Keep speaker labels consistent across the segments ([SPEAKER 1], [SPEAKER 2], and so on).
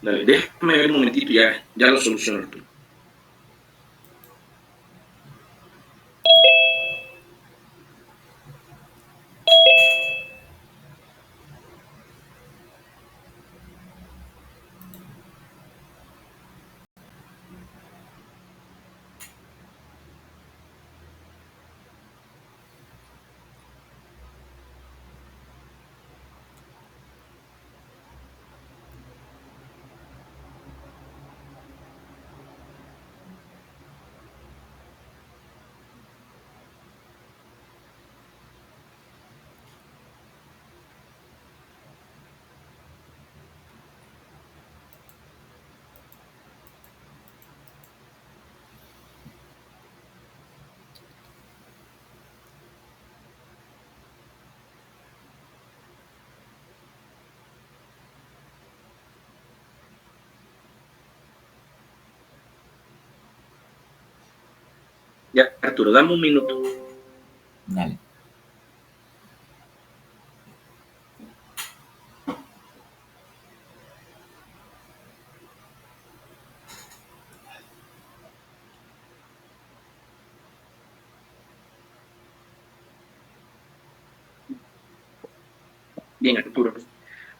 [SPEAKER 1] Dale, déjame ver un momentito y ya lo soluciono, Arturo. Ya, Arturo, dame un minuto.
[SPEAKER 2] Dale.
[SPEAKER 1] Bien, Arturo.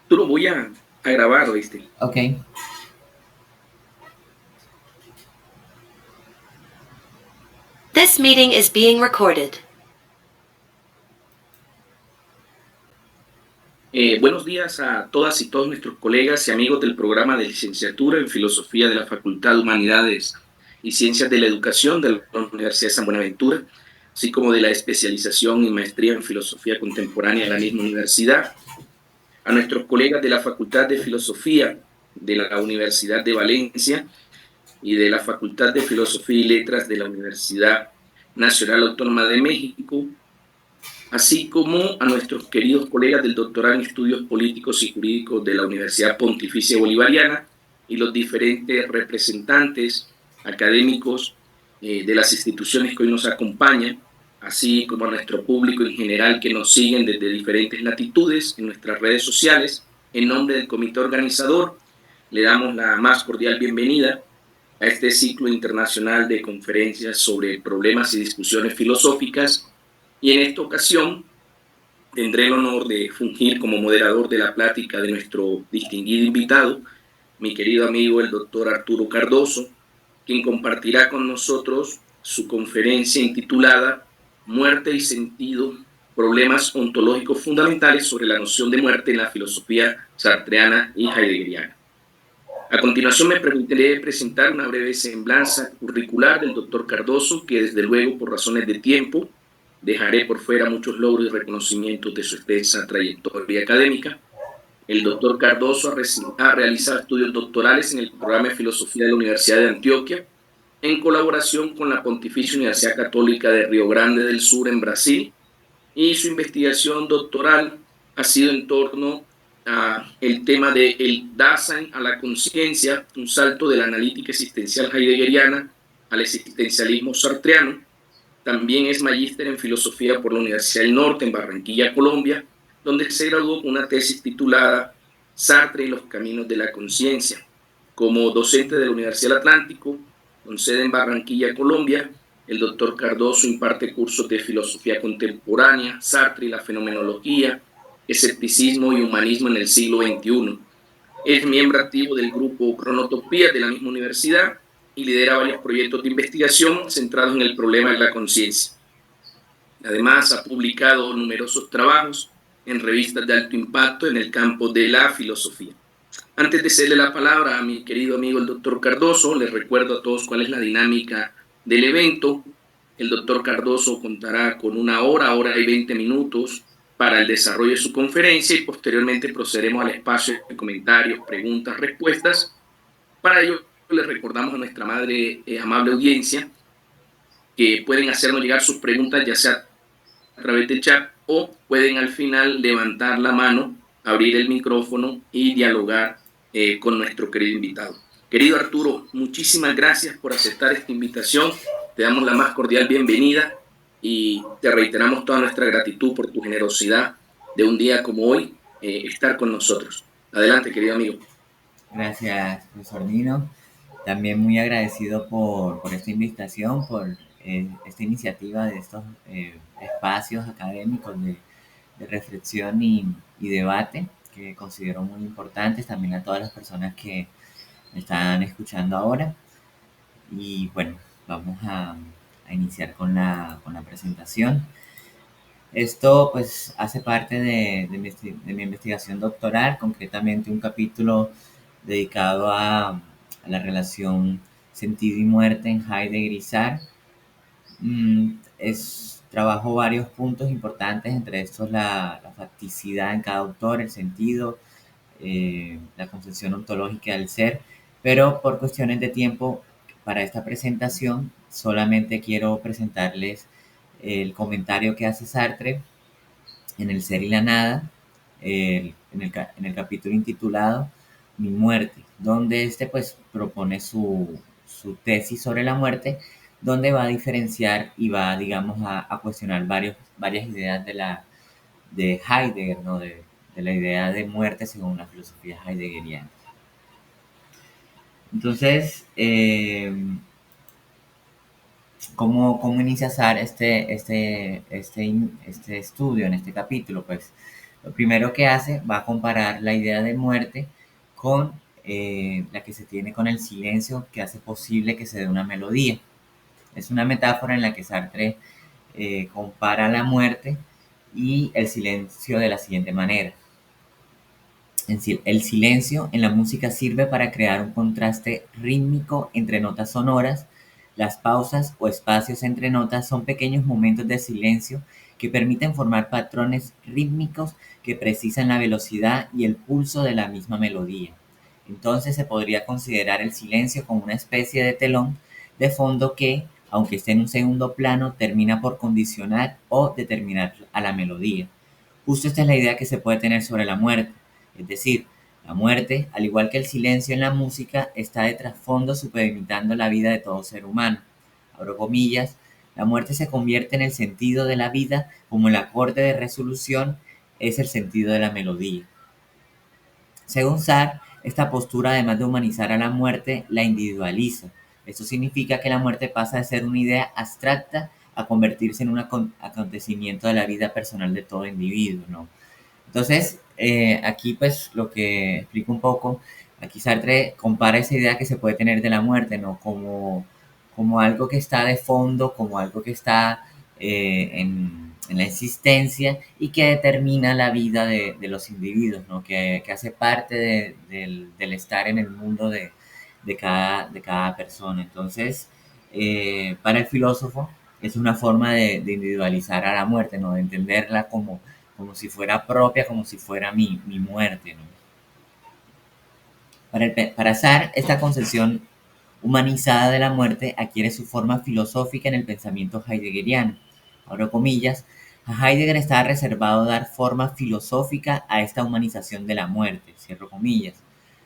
[SPEAKER 1] Arturo, voy a grabar, ¿viste?
[SPEAKER 2] Ok.
[SPEAKER 3] This meeting is being recorded.
[SPEAKER 1] Buenos días a todas y todos nuestros colegas y amigos del programa de licenciatura en Filosofía de la Facultad de Humanidades y Ciencias de la Educación de la Universidad de San Buenaventura, así como de la especialización y maestría en Filosofía Contemporánea de la misma universidad. A nuestros colegas de la Facultad de Filosofía de la Universidad de Valencia y de la Facultad de Filosofía y Letras de la Universidad Nacional Autónoma de México, así como a nuestros queridos colegas del doctorado en Estudios Políticos y Jurídicos de la Universidad Pontificia Bolivariana y los diferentes representantes académicos de las instituciones que hoy nos acompañan, así como a nuestro público en general que nos siguen desde diferentes latitudes en nuestras redes sociales. En nombre del comité organizador, le damos la más cordial bienvenida a este ciclo internacional de conferencias sobre problemas y discusiones filosóficas, y en esta ocasión tendré el honor de fungir como moderador de la plática de nuestro distinguido invitado, mi querido amigo el doctor Arturo Cardoso, quien compartirá con nosotros su conferencia intitulada Muerte y sentido, problemas ontológicos fundamentales sobre la noción de muerte en la filosofía sartreana y heideggeriana. A continuación me permitiré presentar una breve semblanza curricular del doctor Cardoso, que desde luego por razones de tiempo dejaré por fuera muchos logros y reconocimientos de su extensa trayectoria académica. El doctor Cardoso ha realizado estudios doctorales en el programa de Filosofía de la Universidad de Antioquia, en colaboración con la Pontificia Universidad Católica de Río Grande del Sur en Brasil, y su investigación doctoral ha sido en torno a el tema de el Dasein a la conciencia, un salto de la analítica existencial heideggeriana al existencialismo sartreano. También es magíster en filosofía por la Universidad del Norte en Barranquilla, Colombia, donde se graduó con una tesis titulada Sartre y los caminos de la conciencia. Como docente de la Universidad del Atlántico, con sede en Barranquilla, Colombia, el doctor Cardoso imparte cursos de filosofía contemporánea, Sartre y la fenomenología, escepticismo y humanismo en el siglo XXI. Es miembro activo del grupo Cronotopía de la misma universidad y lidera varios proyectos de investigación centrados en el problema de la conciencia. Además, ha publicado numerosos trabajos en revistas de alto impacto en el campo de la filosofía. Antes de cederle la palabra a mi querido amigo el doctor Cardoso, les recuerdo a todos cuál es la dinámica del evento. El doctor Cardoso contará con una hora y 20 minutos para el desarrollo de su conferencia y posteriormente procederemos al espacio de comentarios, preguntas, respuestas. Para ello, les recordamos a nuestra amable audiencia que pueden hacernos llegar sus preguntas ya sea a través del chat o pueden al final levantar la mano, abrir el micrófono y dialogar con nuestro querido invitado. Querido Arturo, muchísimas gracias por aceptar esta invitación. Te damos la más cordial bienvenida y te reiteramos toda nuestra gratitud por tu generosidad de un día como hoy estar con nosotros. Adelante, querido amigo.
[SPEAKER 2] Gracias, profesor Nino. También muy agradecido por esta invitación, por esta iniciativa de estos espacios académicos de reflexión y debate que considero muy importantes. También a todas las personas que me están escuchando ahora. Y bueno, vamos a iniciar con la presentación. Esto pues hace parte de mi investigación doctoral, concretamente un capítulo dedicado a la relación sentido y muerte en Heidegger y Sartre. Trabajo varios puntos importantes, entre estos la facticidad en cada autor, el sentido, la concepción ontológica del ser, pero por cuestiones de tiempo para esta presentación solamente quiero presentarles el comentario que hace Sartre en El ser y la nada, en el capítulo intitulado Mi muerte, donde este pues propone su tesis sobre la muerte, donde va a diferenciar y va, digamos, a cuestionar varias ideas de Heidegger, ¿no? De la idea de muerte según la filosofía heideggeriana. Entonces, ¿cómo inicia Sar este estudio en este capítulo? Pues lo primero que hace va a comparar la idea de muerte con la que se tiene con el silencio que hace posible que se dé una melodía. Es una metáfora en la que Sartre compara la muerte y el silencio de la siguiente manera. El silencio en la música sirve para crear un contraste rítmico entre notas sonoras. Las pausas o espacios entre notas son pequeños momentos de silencio que permiten formar patrones rítmicos que precisan la velocidad y el pulso de la misma melodía. Entonces se podría considerar el silencio como una especie de telón de fondo que, aunque esté en un segundo plano, termina por condicionar o determinar a la melodía. Justo esta es la idea que se puede tener sobre la muerte. Es decir, la muerte, al igual que el silencio en la música, está de trasfondo supedimitando la vida de todo ser humano. Abro comillas, la muerte se convierte en el sentido de la vida como el acorde de resolución es el sentido de la melodía. Según Sartre, esta postura, además de humanizar a la muerte, la individualiza. Esto significa que la muerte pasa de ser una idea abstracta a convertirse en un acontecimiento de la vida personal de todo individuo, ¿no? Entonces, aquí pues lo que explico un poco, aquí Sartre compara esa idea que se puede tener de la muerte, ¿no? Como algo que está de fondo, como algo que está en la existencia y que determina la vida de los individuos, ¿no? Que hace parte del estar en el mundo de cada persona. Entonces, para el filósofo es una forma de individualizar a la muerte, ¿no? De entenderla como si fuera propia, como si fuera mi muerte, ¿no? Para Sartre, esta concepción humanizada de la muerte adquiere su forma filosófica en el pensamiento heideggeriano. Abro comillas, a Heidegger estaba reservado dar forma filosófica a esta humanización de la muerte, cierro comillas.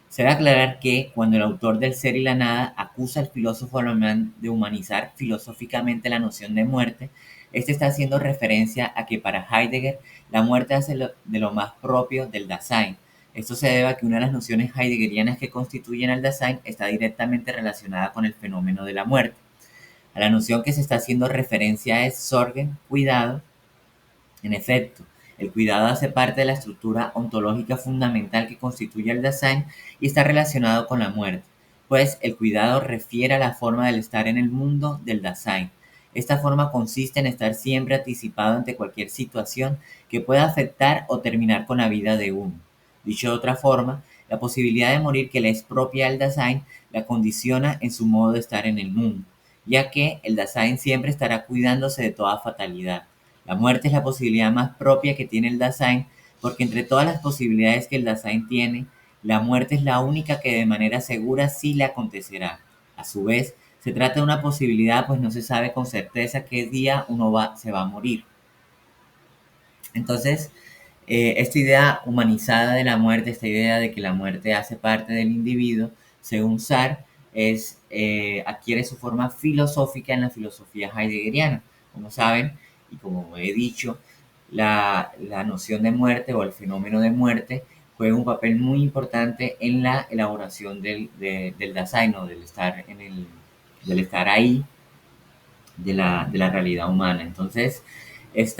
[SPEAKER 2] Se debe aclarar que cuando el autor del ser y la nada acusa al filósofo alemán de humanizar filosóficamente la noción de muerte, este está haciendo referencia a que para Heidegger la muerte hace de lo más propio del Dasein. Esto se debe a que una de las nociones heideggerianas que constituyen al Dasein está directamente relacionada con el fenómeno de la muerte. A la noción que se está haciendo referencia es Sorgen, cuidado. En efecto, el cuidado hace parte de la estructura ontológica fundamental que constituye el Dasein y está relacionado con la muerte, pues el cuidado refiere a la forma del estar en el mundo del Dasein. Esta forma consiste en estar siempre anticipado ante cualquier situación que pueda afectar o terminar con la vida de uno. Dicho de otra forma, la posibilidad de morir que le es propia al Dasein la condiciona en su modo de estar en el mundo, ya que el Dasein siempre estará cuidándose de toda fatalidad. La muerte es la posibilidad más propia que tiene el Dasein, porque entre todas las posibilidades que el Dasein tiene, la muerte es la única que de manera segura sí le acontecerá. A su vez, se trata de una posibilidad, pues no se sabe con certeza qué día se va a morir. Entonces, esta idea humanizada de la muerte, esta idea de que la muerte hace parte del individuo, según Sartre, adquiere su forma filosófica en la filosofía heideggeriana. Como saben, y como he dicho, la noción de muerte o el fenómeno de muerte juega un papel muy importante en la elaboración del Dasein, ¿no? Del estar ahí, de la realidad humana. Entonces, este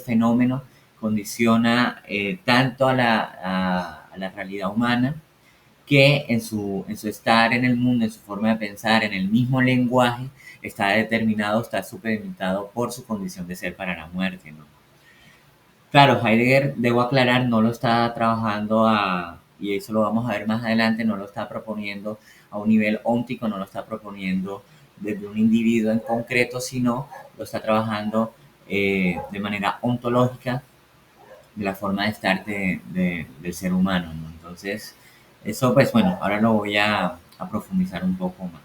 [SPEAKER 2] fenómeno condiciona tanto a la realidad humana que en su estar en el mundo, en su forma de pensar, en el mismo lenguaje, está determinado, está supeditado por su condición de ser para la muerte, ¿no? Claro, Heidegger, debo aclarar, no lo está trabajando y eso lo vamos a ver más adelante, no lo está proponiendo a un nivel óntico, no lo está proponiendo desde un individuo en concreto, sino lo está trabajando de manera ontológica de la forma de estar del ser humano, ¿no? Entonces, eso pues bueno, ahora lo voy a profundizar un poco más.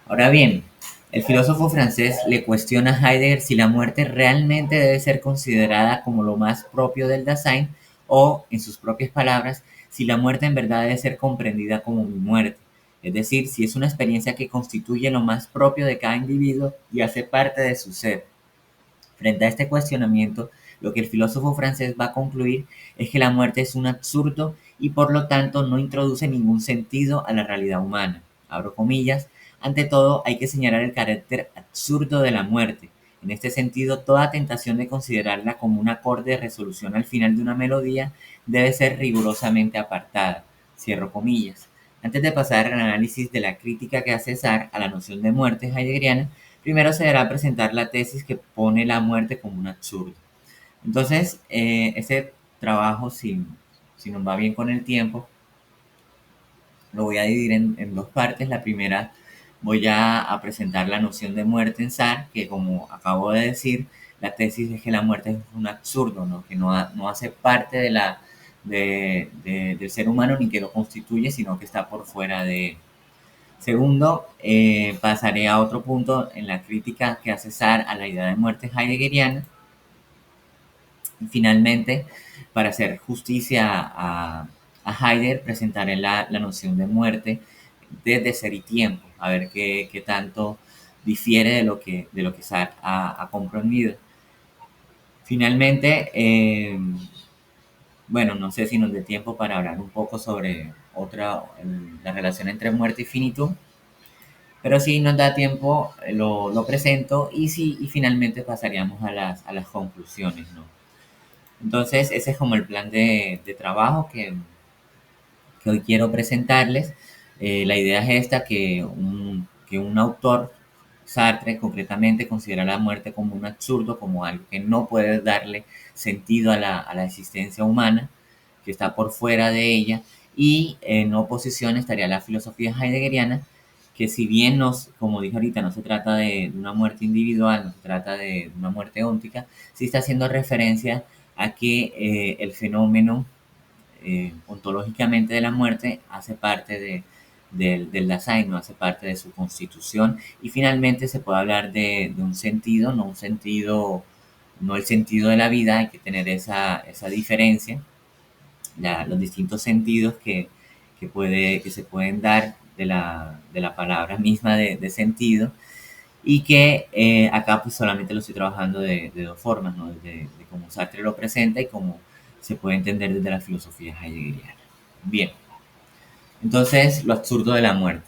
[SPEAKER 2] Ahora bien, el filósofo francés le cuestiona a Heidegger si la muerte realmente debe ser considerada como lo más propio del Dasein o, en sus propias palabras, si la muerte en verdad debe ser comprendida como mi muerte. Es decir, si es una experiencia que constituye lo más propio de cada individuo y hace parte de su ser. Frente a este cuestionamiento, lo que el filósofo francés va a concluir es que la muerte es un absurdo y por lo tanto no introduce ningún sentido a la realidad humana. Abro comillas. Ante todo, hay que señalar el carácter absurdo de la muerte. En este sentido, toda tentación de considerarla como un acorde de resolución al final de una melodía debe ser rigurosamente apartada. Cierro comillas. Antes de pasar al análisis de la crítica que hace Sartre a la noción de muerte heideggeriana, primero se deberá presentar la tesis que pone la muerte como un absurdo. Entonces, ese trabajo, si nos va bien con el tiempo, lo voy a dividir en dos partes. La primera, voy a presentar la noción de muerte en Sartre, que como acabo de decir, la tesis es que la muerte es un absurdo, ¿no? Que no hace parte del ser humano ni que lo constituye, sino que está por fuera de él. Segundo, pasaré a otro punto en la crítica que hace Sartre a la idea de muerte heideggeriana. Y finalmente, para hacer justicia a Heidegger, presentaré la noción de muerte desde ser y tiempo, a ver qué tanto difiere de lo que Sartre ha comprendido. Finalmente, bueno, no sé si nos dé tiempo para hablar un poco sobre la relación entre muerte y finitud. Pero si nos da tiempo, lo presento y finalmente pasaríamos a las conclusiones, ¿no? Entonces, ese es como el plan de trabajo que hoy quiero presentarles. La idea es esta, que un autor, Sartre concretamente, considera la muerte como un absurdo, como algo que no puede darle sentido a la existencia humana, que está por fuera de ella, y en oposición estaría la filosofía heideggeriana, que si bien como dije ahorita, no se trata de una muerte individual, no se trata de una muerte óntica, sí está haciendo referencia a que el fenómeno ontológicamente de la muerte hace parte del Dasein, no hace parte de su constitución, y finalmente se puede hablar de un sentido, no el sentido de la vida, hay que tener esa diferencia, los distintos sentidos que se pueden dar de la palabra misma de sentido, y que acá pues solamente lo estoy trabajando de dos formas, ¿no? De cómo Sartre lo presenta y cómo se puede entender desde la filosofía heideggeriana. Bien, entonces lo absurdo de la muerte.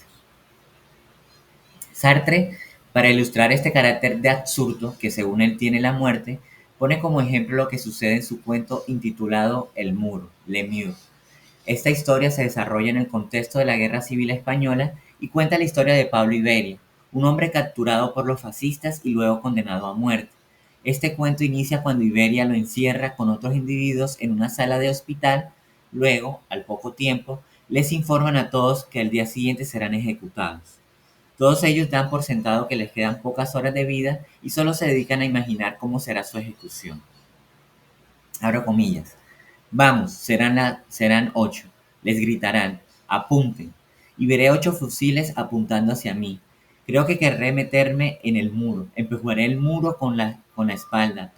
[SPEAKER 2] Sartre, para ilustrar este carácter de absurdo que según él tiene la muerte, pone como ejemplo lo que sucede en su cuento intitulado El Muro, Le Mur. Esta historia se desarrolla en el contexto de la Guerra Civil Española y cuenta la historia de Pablo Iberia, un hombre capturado por los fascistas y luego condenado a muerte. Este cuento inicia cuando Iberia lo encierra con otros individuos en una sala de hospital. Luego, al poco tiempo, les informan a todos que al día siguiente serán ejecutados. Todos ellos dan por sentado que les quedan pocas horas de vida y solo se dedican a imaginar cómo será su ejecución. Abro comillas. Vamos, serán 8. Les gritarán, apunten. Y veré 8 fusiles apuntando hacia mí. Creo que querré meterme en el muro. Empujaré el muro con la espalda,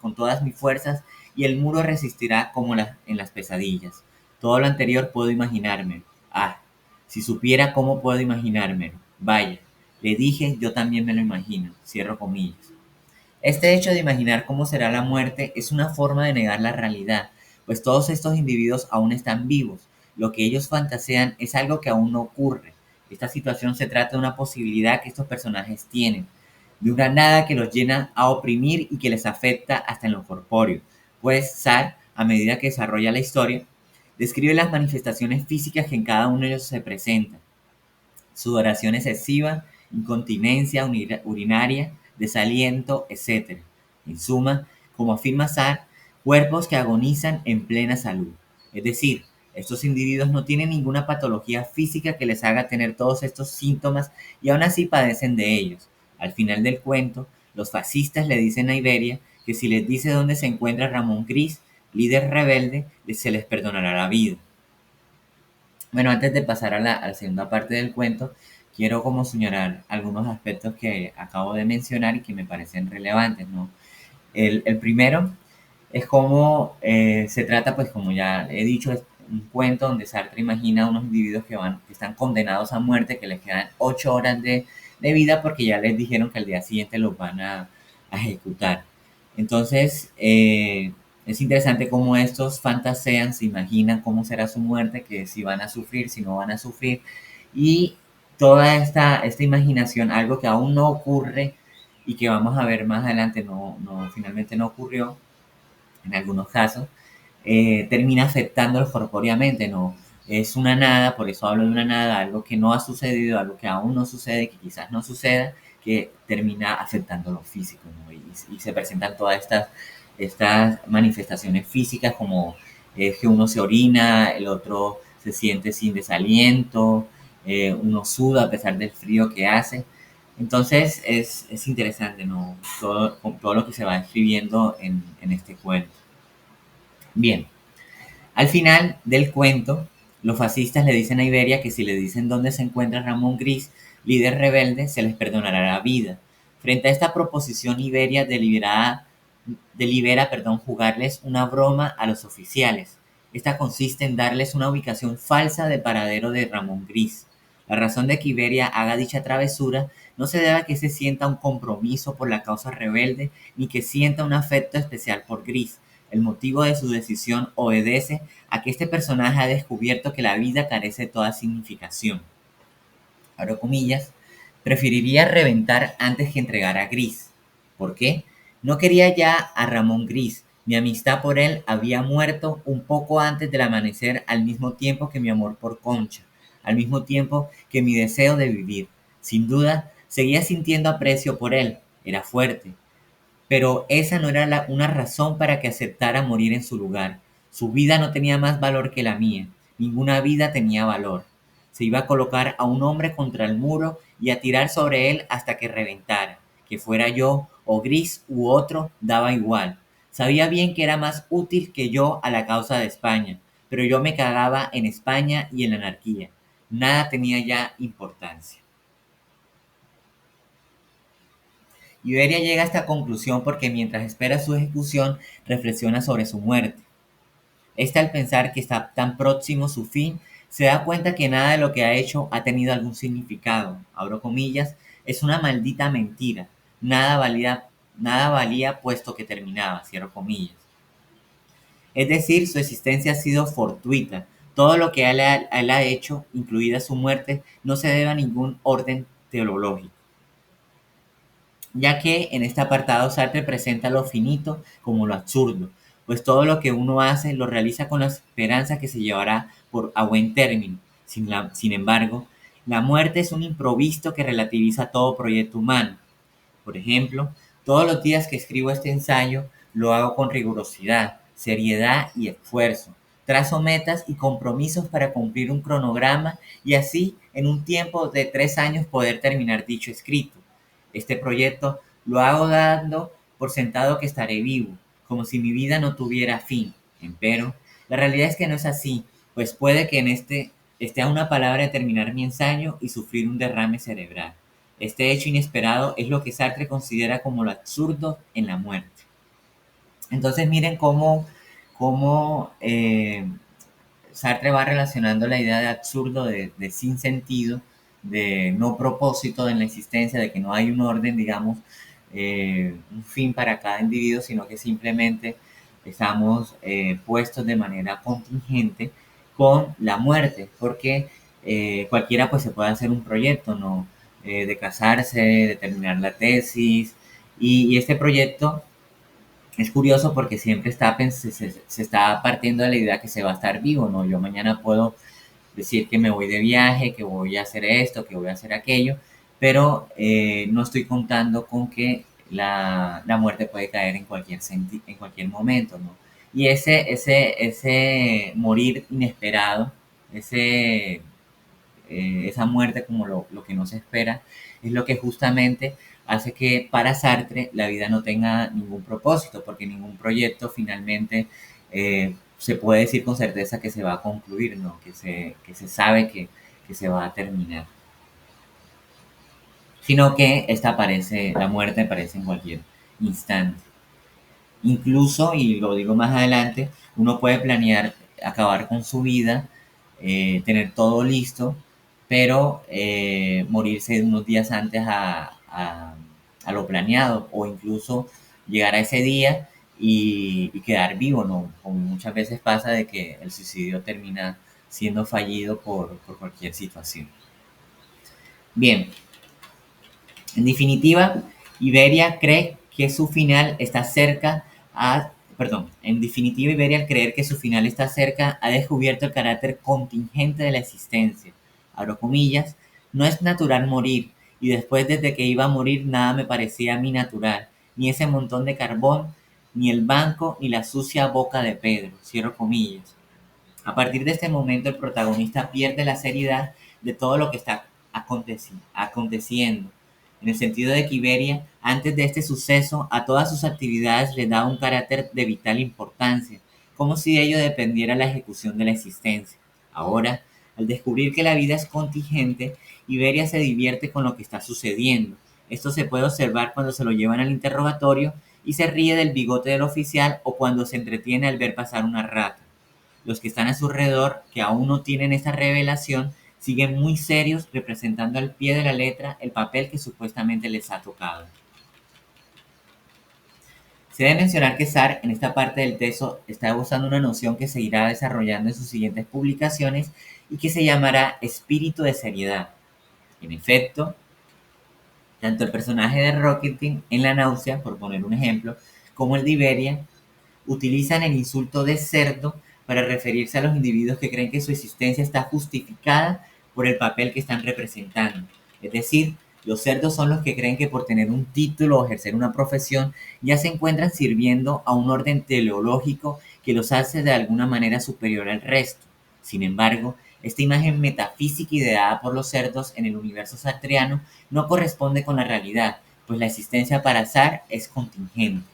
[SPEAKER 2] con todas mis fuerzas, y el muro resistirá como en las pesadillas. Todo lo anterior puedo imaginármelo. Ah, si supiera cómo puedo imaginármelo. Vaya, le dije, yo también me lo imagino. Cierro comillas. Este hecho de imaginar cómo será la muerte es una forma de negar la realidad, pues todos estos individuos aún están vivos. Lo que ellos fantasean es algo que aún no ocurre. Esta situación se trata de una posibilidad que estos personajes tienen, de una nada que los llena a oprimir y que les afecta hasta en lo corpóreo. Pues Sartre, a medida que desarrolla la historia, describe las manifestaciones físicas que en cada uno de ellos se presentan: sudoración excesiva, incontinencia urinaria, desaliento, etc. En suma, como afirma Sartre, cuerpos que agonizan en plena salud. Es decir, estos individuos no tienen ninguna patología física que les haga tener todos estos síntomas y aún así padecen de ellos. Al final del cuento, los fascistas le dicen a Iberia que si les dice dónde se encuentra Ramón Gris, líder rebelde, se les perdonará la vida. Bueno, antes de pasar a la segunda parte del cuento, quiero como señalar algunos aspectos que acabo de mencionar y que me parecen relevantes, ¿no? El primero es cómo se trata, pues como ya he dicho, es un cuento donde Sartre imagina a unos individuos que están condenados a muerte, que les quedan 8 horas de vida porque ya les dijeron que al día siguiente los van a ejecutar. Entonces, es interesante cómo estos fantasean, se imaginan cómo será su muerte, que si van a sufrir, si no van a sufrir, y toda esta imaginación, algo que aún no ocurre y que vamos a ver más adelante, finalmente no ocurrió en algunos casos, termina afectándolos corpóreamente, ¿no? Es una nada, por eso hablo de una nada, algo que no ha sucedido, algo que aún no sucede, que quizás no suceda, que termina afectando lo físico, ¿no? Y se presentan todas estas manifestaciones físicas como que uno se orina, el otro se siente sin desaliento, uno suda a pesar del frío que hace. Entonces es interesante, ¿no? Todo lo que se va escribiendo en este cuento. Bien, al final del cuento, los fascistas le dicen a Iberia que si le dicen dónde se encuentra Ramón Gris, líder rebelde, se les perdonará la vida. Frente a esta proposición, Iberia delibera jugarles una broma a los oficiales. Esta consiste en darles una ubicación falsa del paradero de Ramón Gris. La razón de que Iberia haga dicha travesura no se debe a que se sienta un compromiso por la causa rebelde ni que sienta un afecto especial por Gris. El motivo de su decisión obedece a que este personaje ha descubierto que la vida carece de toda significación. Abro comillas, preferiría reventar antes que entregar a Gris. ¿Por qué? No quería ya a Ramón Gris. Mi amistad por él había muerto un poco antes del amanecer, al mismo tiempo que mi amor por Concha, al mismo tiempo que mi deseo de vivir. Sin duda, seguía sintiendo aprecio por él. Era fuerte, pero esa no era una razón para que aceptara morir en su lugar. Su vida no tenía más valor que la mía. Ninguna vida tenía valor. Se iba a colocar a un hombre contra el muro y a tirar sobre él hasta que reventara. Que fuera yo o Gris u otro, daba igual. Sabía bien que era más útil que yo a la causa de España, pero yo me cagaba en España y en la anarquía. Nada tenía ya importancia. Iberia llega a esta conclusión porque mientras espera su ejecución, reflexiona sobre su muerte. Este, al pensar que está tan próximo su fin, se da cuenta que nada de lo que ha hecho ha tenido algún significado. Abro comillas, es una maldita mentira. Nada valía puesto que terminaba, cierro comillas. Es decir, su existencia ha sido fortuita. Todo lo que él ha hecho, incluida su muerte, no se debe a ningún orden teológico, ya que en este apartado Sartre presenta lo finito como lo absurdo, pues todo lo que uno hace lo realiza con la esperanza que se llevará a buen término. Sin embargo, la muerte es un improviso que relativiza todo proyecto humano. Por ejemplo, todos los días que escribo este ensayo lo hago con rigurosidad, seriedad y esfuerzo. Trazo metas y compromisos para cumplir un cronograma y así en un tiempo de 3 años poder terminar dicho escrito. Este proyecto lo hago dando por sentado que estaré vivo, como si mi vida no tuviera fin. Empero, la realidad es que no es así, pues puede que esté a una palabra de terminar mi ensayo y sufrir un derrame cerebral. Este hecho inesperado es lo que Sartre considera como lo absurdo en la muerte. Entonces miren cómo Sartre va relacionando la idea de absurdo, de sinsentido, de no propósito en la existencia, de que no hay un orden, digamos, un fin para cada individuo, sino que simplemente estamos puestos de manera contingente con la muerte, porque cualquiera pues se puede hacer un proyecto, ¿no? De casarse, de terminar la tesis, y este proyecto es curioso porque siempre se está partiendo de la idea que se va a estar vivo, ¿no? Yo mañana puedo decir que me voy de viaje, que voy a hacer esto, que voy a hacer aquello, pero no estoy contando con que la muerte puede caer en cualquier momento, ¿no? Y ese morir inesperado, esa muerte como lo que no se espera, es lo que justamente hace que para Sartre la vida no tenga ningún propósito, porque ningún proyecto finalmente se puede decir con certeza que se va a concluir, ¿no? Que se sabe que se va a terminar, sino que la muerte aparece en cualquier instante. Incluso, y lo digo más adelante, uno puede planear acabar con su vida, tener todo listo, pero morirse unos días antes a lo planeado, o incluso llegar a ese día y quedar vivo, ¿no? Como muchas veces pasa de que el suicidio termina siendo fallido por cualquier situación. Bien, en definitiva, Iberia cree que su final está cerca en definitiva, Iberia al creer que su final está cerca ha descubierto el carácter contingente de la existencia. Abro comillas, no es natural morir, y después desde que iba a morir nada me parecía a mí natural, ni ese montón de carbón, ni el banco, ni la sucia boca de Pedro. Cierro comillas. A partir de este momento el protagonista pierde la seriedad de todo lo que está aconteciendo, en el sentido de que Iberia, antes de este suceso, a todas sus actividades le daba un carácter de vital importancia, como si de ello dependiera la ejecución de la existencia. Ahora, al descubrir que la vida es contingente, Iberia se divierte con lo que está sucediendo. Esto se puede observar cuando se lo llevan al interrogatorio y se ríe del bigote del oficial, o cuando se entretiene al ver pasar una rata. Los que están a su alrededor, que aún no tienen esta revelación, siguen muy serios, representando al pie de la letra el papel que supuestamente les ha tocado. Se debe mencionar que Sartre en esta parte del texto está usando una noción que seguirá desarrollando en sus siguientes publicaciones y que se llamará espíritu de seriedad. En efecto, tanto el personaje de Rocketing en La náusea, por poner un ejemplo, como el de Iberia, utilizan el insulto de cerdo para referirse a los individuos que creen que su existencia está justificada por el papel que están representando. Es decir, los cerdos son los que creen que por tener un título o ejercer una profesión ya se encuentran sirviendo a un orden teleológico que los hace de alguna manera superior al resto. Sin embargo, esta imagen metafísica ideada por los cerdos en el universo sartreano no corresponde con la realidad, pues la existencia para Sartre es contingente.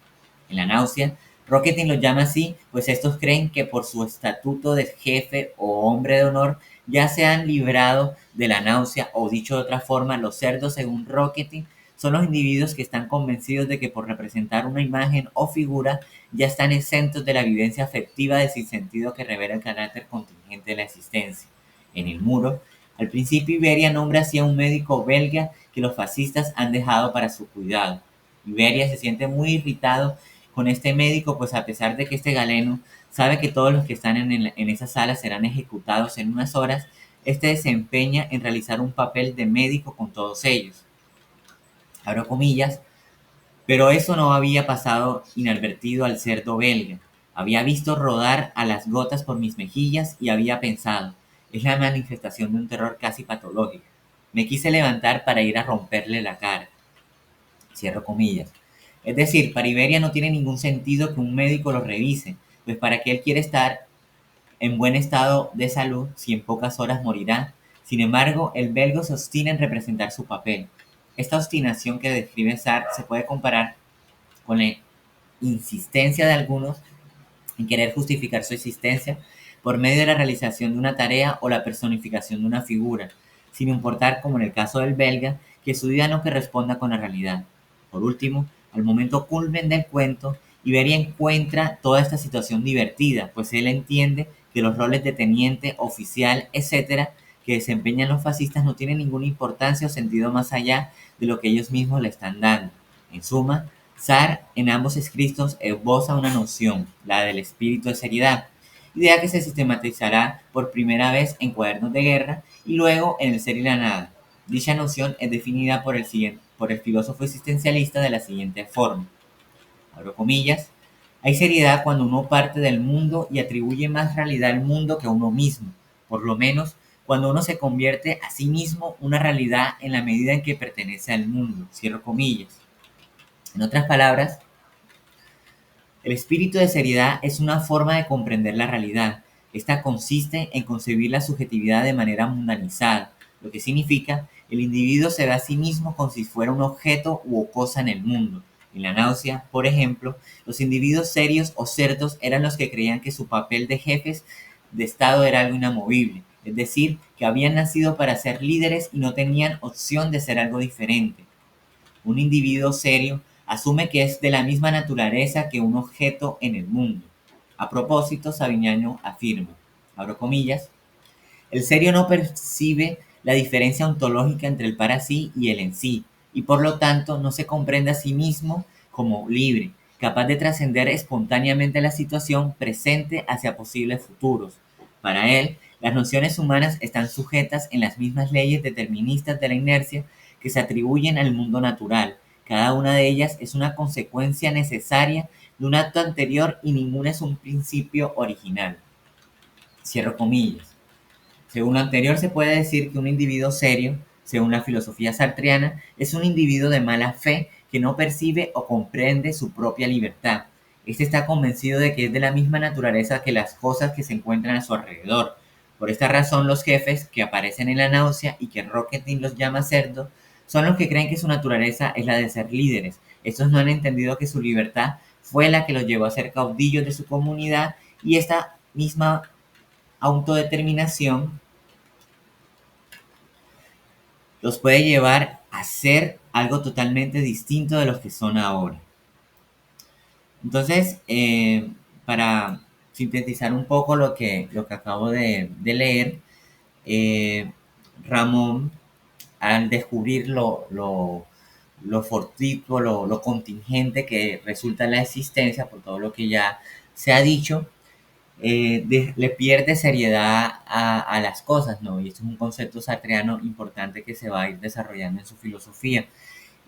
[SPEAKER 2] En La náusea, Rocketing los llama así, pues estos creen que por su estatuto de jefe o hombre de honor ya se han librado de la náusea, o dicho de otra forma, los cerdos, según Rocketing, son los individuos que están convencidos de que por representar una imagen o figura ya están exentos de la vivencia afectiva de sinsentido que revela el carácter contingente de la existencia. En El muro, al principio Iberia nombra así a un médico belga que los fascistas han dejado para su cuidado. Iberia se siente muy irritado con este médico, pues a pesar de que este galeno sabe que todos los que están en esa sala serán ejecutados en unas horas, este desempeña en realizar un papel de médico con todos ellos. Abro comillas, pero eso no había pasado inadvertido al cerdo belga. Había visto rodar a las gotas por mis mejillas y había pensado, es la manifestación de un terror casi patológico. Me quise levantar para ir a romperle la cara. Cierro comillas. Es decir, para Iberia no tiene ningún sentido que un médico lo revise, pues para qué él quiere estar en buen estado de salud si en pocas horas morirá. Sin embargo, el belga se obstina en representar su papel. Esta obstinación que describe Sartre se puede comparar con la insistencia de algunos en querer justificar su existencia por medio de la realización de una tarea o la personificación de una figura, sin importar, como en el caso del belga, que su vida no corresponda con la realidad. Por último, al momento culmen del cuento, Iberia encuentra toda esta situación divertida, pues él entiende que los roles de teniente, oficial, etcétera, que desempeñan los fascistas no tienen ninguna importancia o sentido más allá de lo que ellos mismos le están dando. En suma, Sartre en ambos escritos esboza una noción, la del espíritu de seriedad, idea que se sistematizará por primera vez en Cuadernos de Guerra y luego en El ser y la nada. Dicha noción es definida por el filósofo existencialista de la siguiente forma, abro comillas: hay seriedad cuando uno parte del mundo y atribuye más realidad al mundo que a uno mismo, por lo menos cuando uno se convierte a sí mismo una realidad en la medida en que pertenece al mundo, cierro comillas. En otras palabras, el espíritu de seriedad es una forma de comprender la realidad. Esta consiste en concebir la subjetividad de manera mundanizada, lo que significa el individuo se ve a sí mismo como si fuera un objeto u cosa en el mundo. En la náusea, por ejemplo, los individuos serios o cerdos eran los que creían que su papel de jefes de Estado era algo inamovible, es decir, que habían nacido para ser líderes y no tenían opción de ser algo diferente. Un individuo serio asume que es de la misma naturaleza que un objeto en el mundo. A propósito, Savignano afirma, abro comillas, el serio no percibe la diferencia ontológica entre el para sí y el en sí, y por lo tanto no se comprende a sí mismo como libre, capaz de trascender espontáneamente la situación presente hacia posibles futuros. Para él, las nociones humanas están sujetas en las mismas leyes deterministas de la inercia que se atribuyen al mundo natural. Cada una de ellas es una consecuencia necesaria de un acto anterior y ninguna es un principio original. Cierro comillas. Según lo anterior, se puede decir que un individuo serio, según la filosofía sartreana, es un individuo de mala fe que no percibe o comprende su propia libertad. Este está convencido de que es de la misma naturaleza que las cosas que se encuentran a su alrededor. Por esta razón, los jefes que aparecen en la náusea y que Rocketing los llama cerdos, son los que creen que su naturaleza es la de ser líderes. Estos no han entendido que su libertad fue la que los llevó a ser caudillos de su comunidad y esta misma autodeterminación los puede llevar a ser algo totalmente distinto de los que son ahora. Entonces, para sintetizar un poco lo que acabo de leer, Ramón, al descubrir lo fortuito, lo contingente que resulta la existencia, por todo lo que ya se ha dicho, le pierde seriedad a las cosas, ¿no? Y esto es un concepto sartreano importante que se va a ir desarrollando en su filosofía.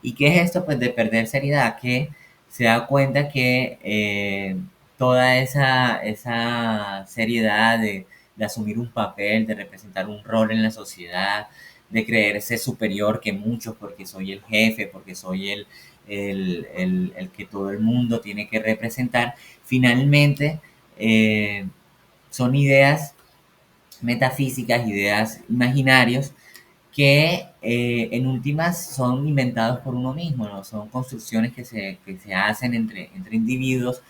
[SPEAKER 2] ¿Y qué es esto? Pues de perder seriedad, que se da cuenta que toda esa seriedad de asumir un papel, de representar un rol en la sociedad, de creerse superior que muchos porque soy el jefe, porque soy el que todo el mundo tiene que representar, finalmente son ideas metafísicas, ideas imaginarios que en últimas son inventados por uno mismo, ¿no? Son construcciones que se hacen entre individuos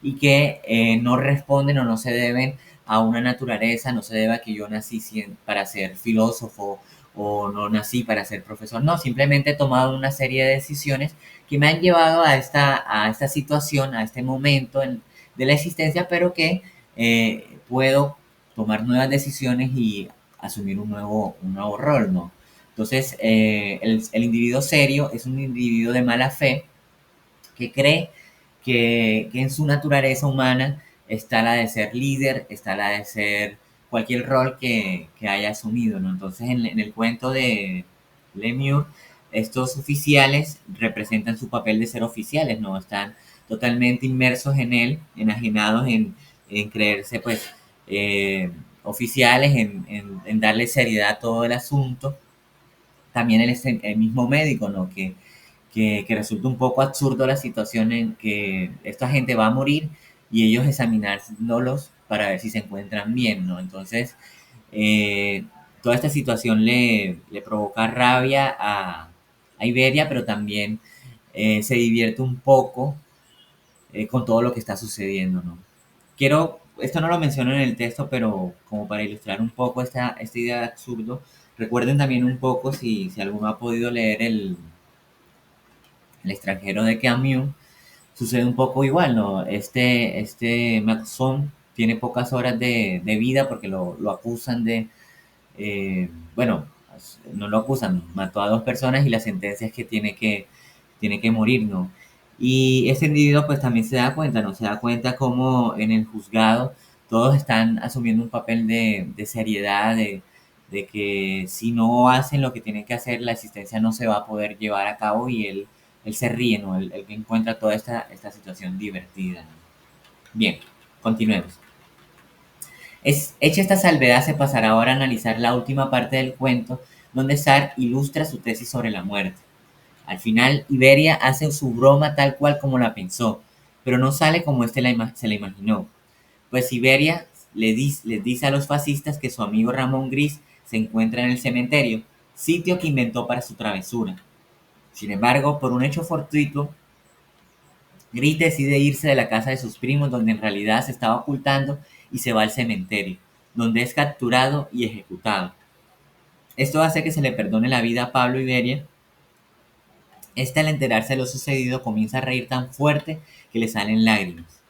[SPEAKER 2] y que no responden o no se deben a una naturaleza, no se debe a que yo nací para ser filósofo o no nací para ser profesor, no, simplemente he tomado una serie de decisiones que me han llevado a esta situación, a este momento de la existencia, pero que puedo tomar nuevas decisiones y asumir un nuevo rol, ¿no? Entonces, el individuo serio es un individuo de mala fe que cree que en su naturaleza humana está la de ser líder, está la de ser cualquier rol que haya asumido, ¿no? Entonces, en el cuento de Lemieux, estos oficiales representan su papel de ser oficiales, ¿no? Están totalmente inmersos en él, enajenados en creerse, pues, oficiales, en darle seriedad a todo el asunto. También el mismo médico, ¿no? Que resulta un poco absurdo la situación en que esta gente va a morir y ellos examinándolos para ver si se encuentran bien, ¿no? Entonces, toda esta situación le provoca rabia a Iberia, pero también se divierte un poco con todo lo que está sucediendo, ¿no? Esto no lo menciono en el texto, pero como para ilustrar un poco esta idea de absurdo, recuerden también un poco, si alguno ha podido leer el extranjero de Camus, sucede un poco igual, ¿no? Este Maxon tiene pocas horas de vida porque lo acusan bueno, no lo acusan, mató a dos personas y la sentencia es que tiene que morir, ¿no? Y este individuo pues también se da cuenta, ¿no? Se da cuenta como en el juzgado todos están asumiendo un papel de seriedad, de que si no hacen lo que tienen que hacer, la asistencia no se va a poder llevar a cabo y él se ríe, ¿no? Él encuentra toda esta situación divertida, ¿no? Bien, continuemos. Hecha esta salvedad, se pasará ahora a analizar la última parte del cuento, donde Sartre ilustra su tesis sobre la muerte. Al final, Iberia hace su broma tal cual como la pensó, pero no sale como se la imaginó. Pues Iberia les dice a los fascistas que su amigo Ramón Gris se encuentra en el cementerio, sitio que inventó para su travesura. Sin embargo, por un hecho fortuito, Gris decide irse de la casa de sus primos, donde en realidad se estaba ocultando, y se va al cementerio, donde es capturado y ejecutado. Esto hace que se le perdone la vida a Pablo Iberia. Al enterarse de lo sucedido, comienza a reír tan fuerte que le salen lágrimas.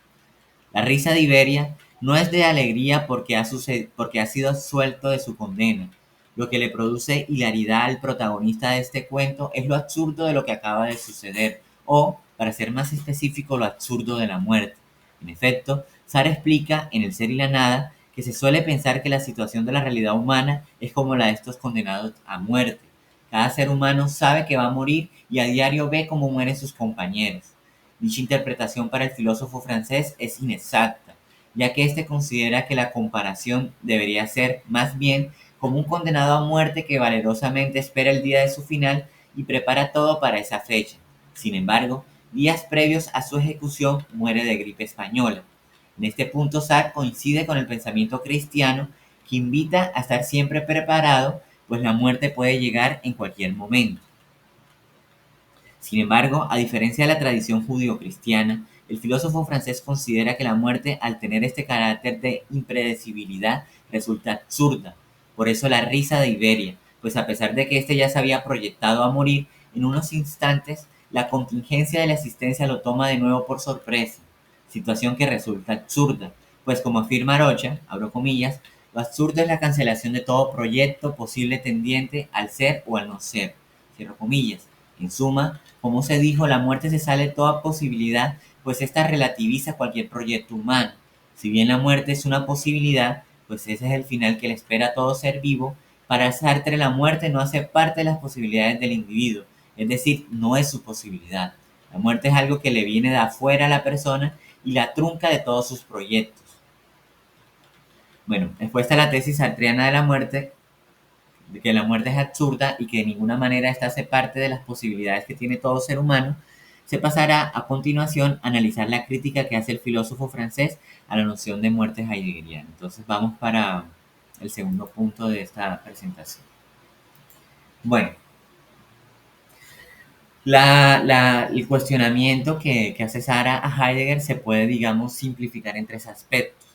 [SPEAKER 2] La risa de Iberia no es de alegría porque ha sido absuelto de su condena. Lo que le produce hilaridad al protagonista de este cuento es lo absurdo de lo que acaba de suceder, o, para ser más específico, lo absurdo de la muerte. En efecto, Sartre explica en El ser y la nada que se suele pensar que la situación de la realidad humana es como la de estos condenados a muerte. Cada ser humano sabe que va a morir y a diario ve cómo mueren sus compañeros. Dicha interpretación para el filósofo francés es inexacta, ya que éste considera que la comparación debería ser más bien como un condenado a muerte que valerosamente espera el día de su final y prepara todo para esa fecha. Sin embargo, días previos a su ejecución muere de gripe española. En este punto, Sartre coincide con el pensamiento cristiano, que invita a estar siempre preparado, pues la muerte puede llegar en cualquier momento. Sin embargo, a diferencia de la tradición judío-cristiana, el filósofo francés considera que la muerte, al tener este carácter de impredecibilidad, resulta absurda. Por eso la risa de Iberia, pues a pesar de que éste ya se había proyectado a morir, en unos instantes la contingencia de la existencia lo toma de nuevo por sorpresa, situación que resulta absurda, pues como afirma Rocha, abro comillas, lo absurdo es la cancelación de todo proyecto posible tendiente al ser o al no ser, cierro comillas. En suma, como se dijo, la muerte se sale de toda posibilidad, pues esta relativiza cualquier proyecto humano. Si bien la muerte es una posibilidad, pues ese es el final que le espera a todo ser vivo. Para Sartre, la muerte no hace parte de las posibilidades del individuo, es decir, no es su posibilidad. La muerte es algo que le viene de afuera a la persona y la trunca de todos sus proyectos. Bueno, expuesta la tesis sartreana de la muerte, de que la muerte es absurda y que de ninguna manera esta hace parte de las posibilidades que tiene todo ser humano, se pasará a continuación a analizar la crítica que hace el filósofo francés a la noción de muerte heideggeriana. Entonces vamos para el segundo punto de esta presentación. Bueno, el cuestionamiento que hace Sara a Heidegger se puede, digamos, simplificar en tres aspectos.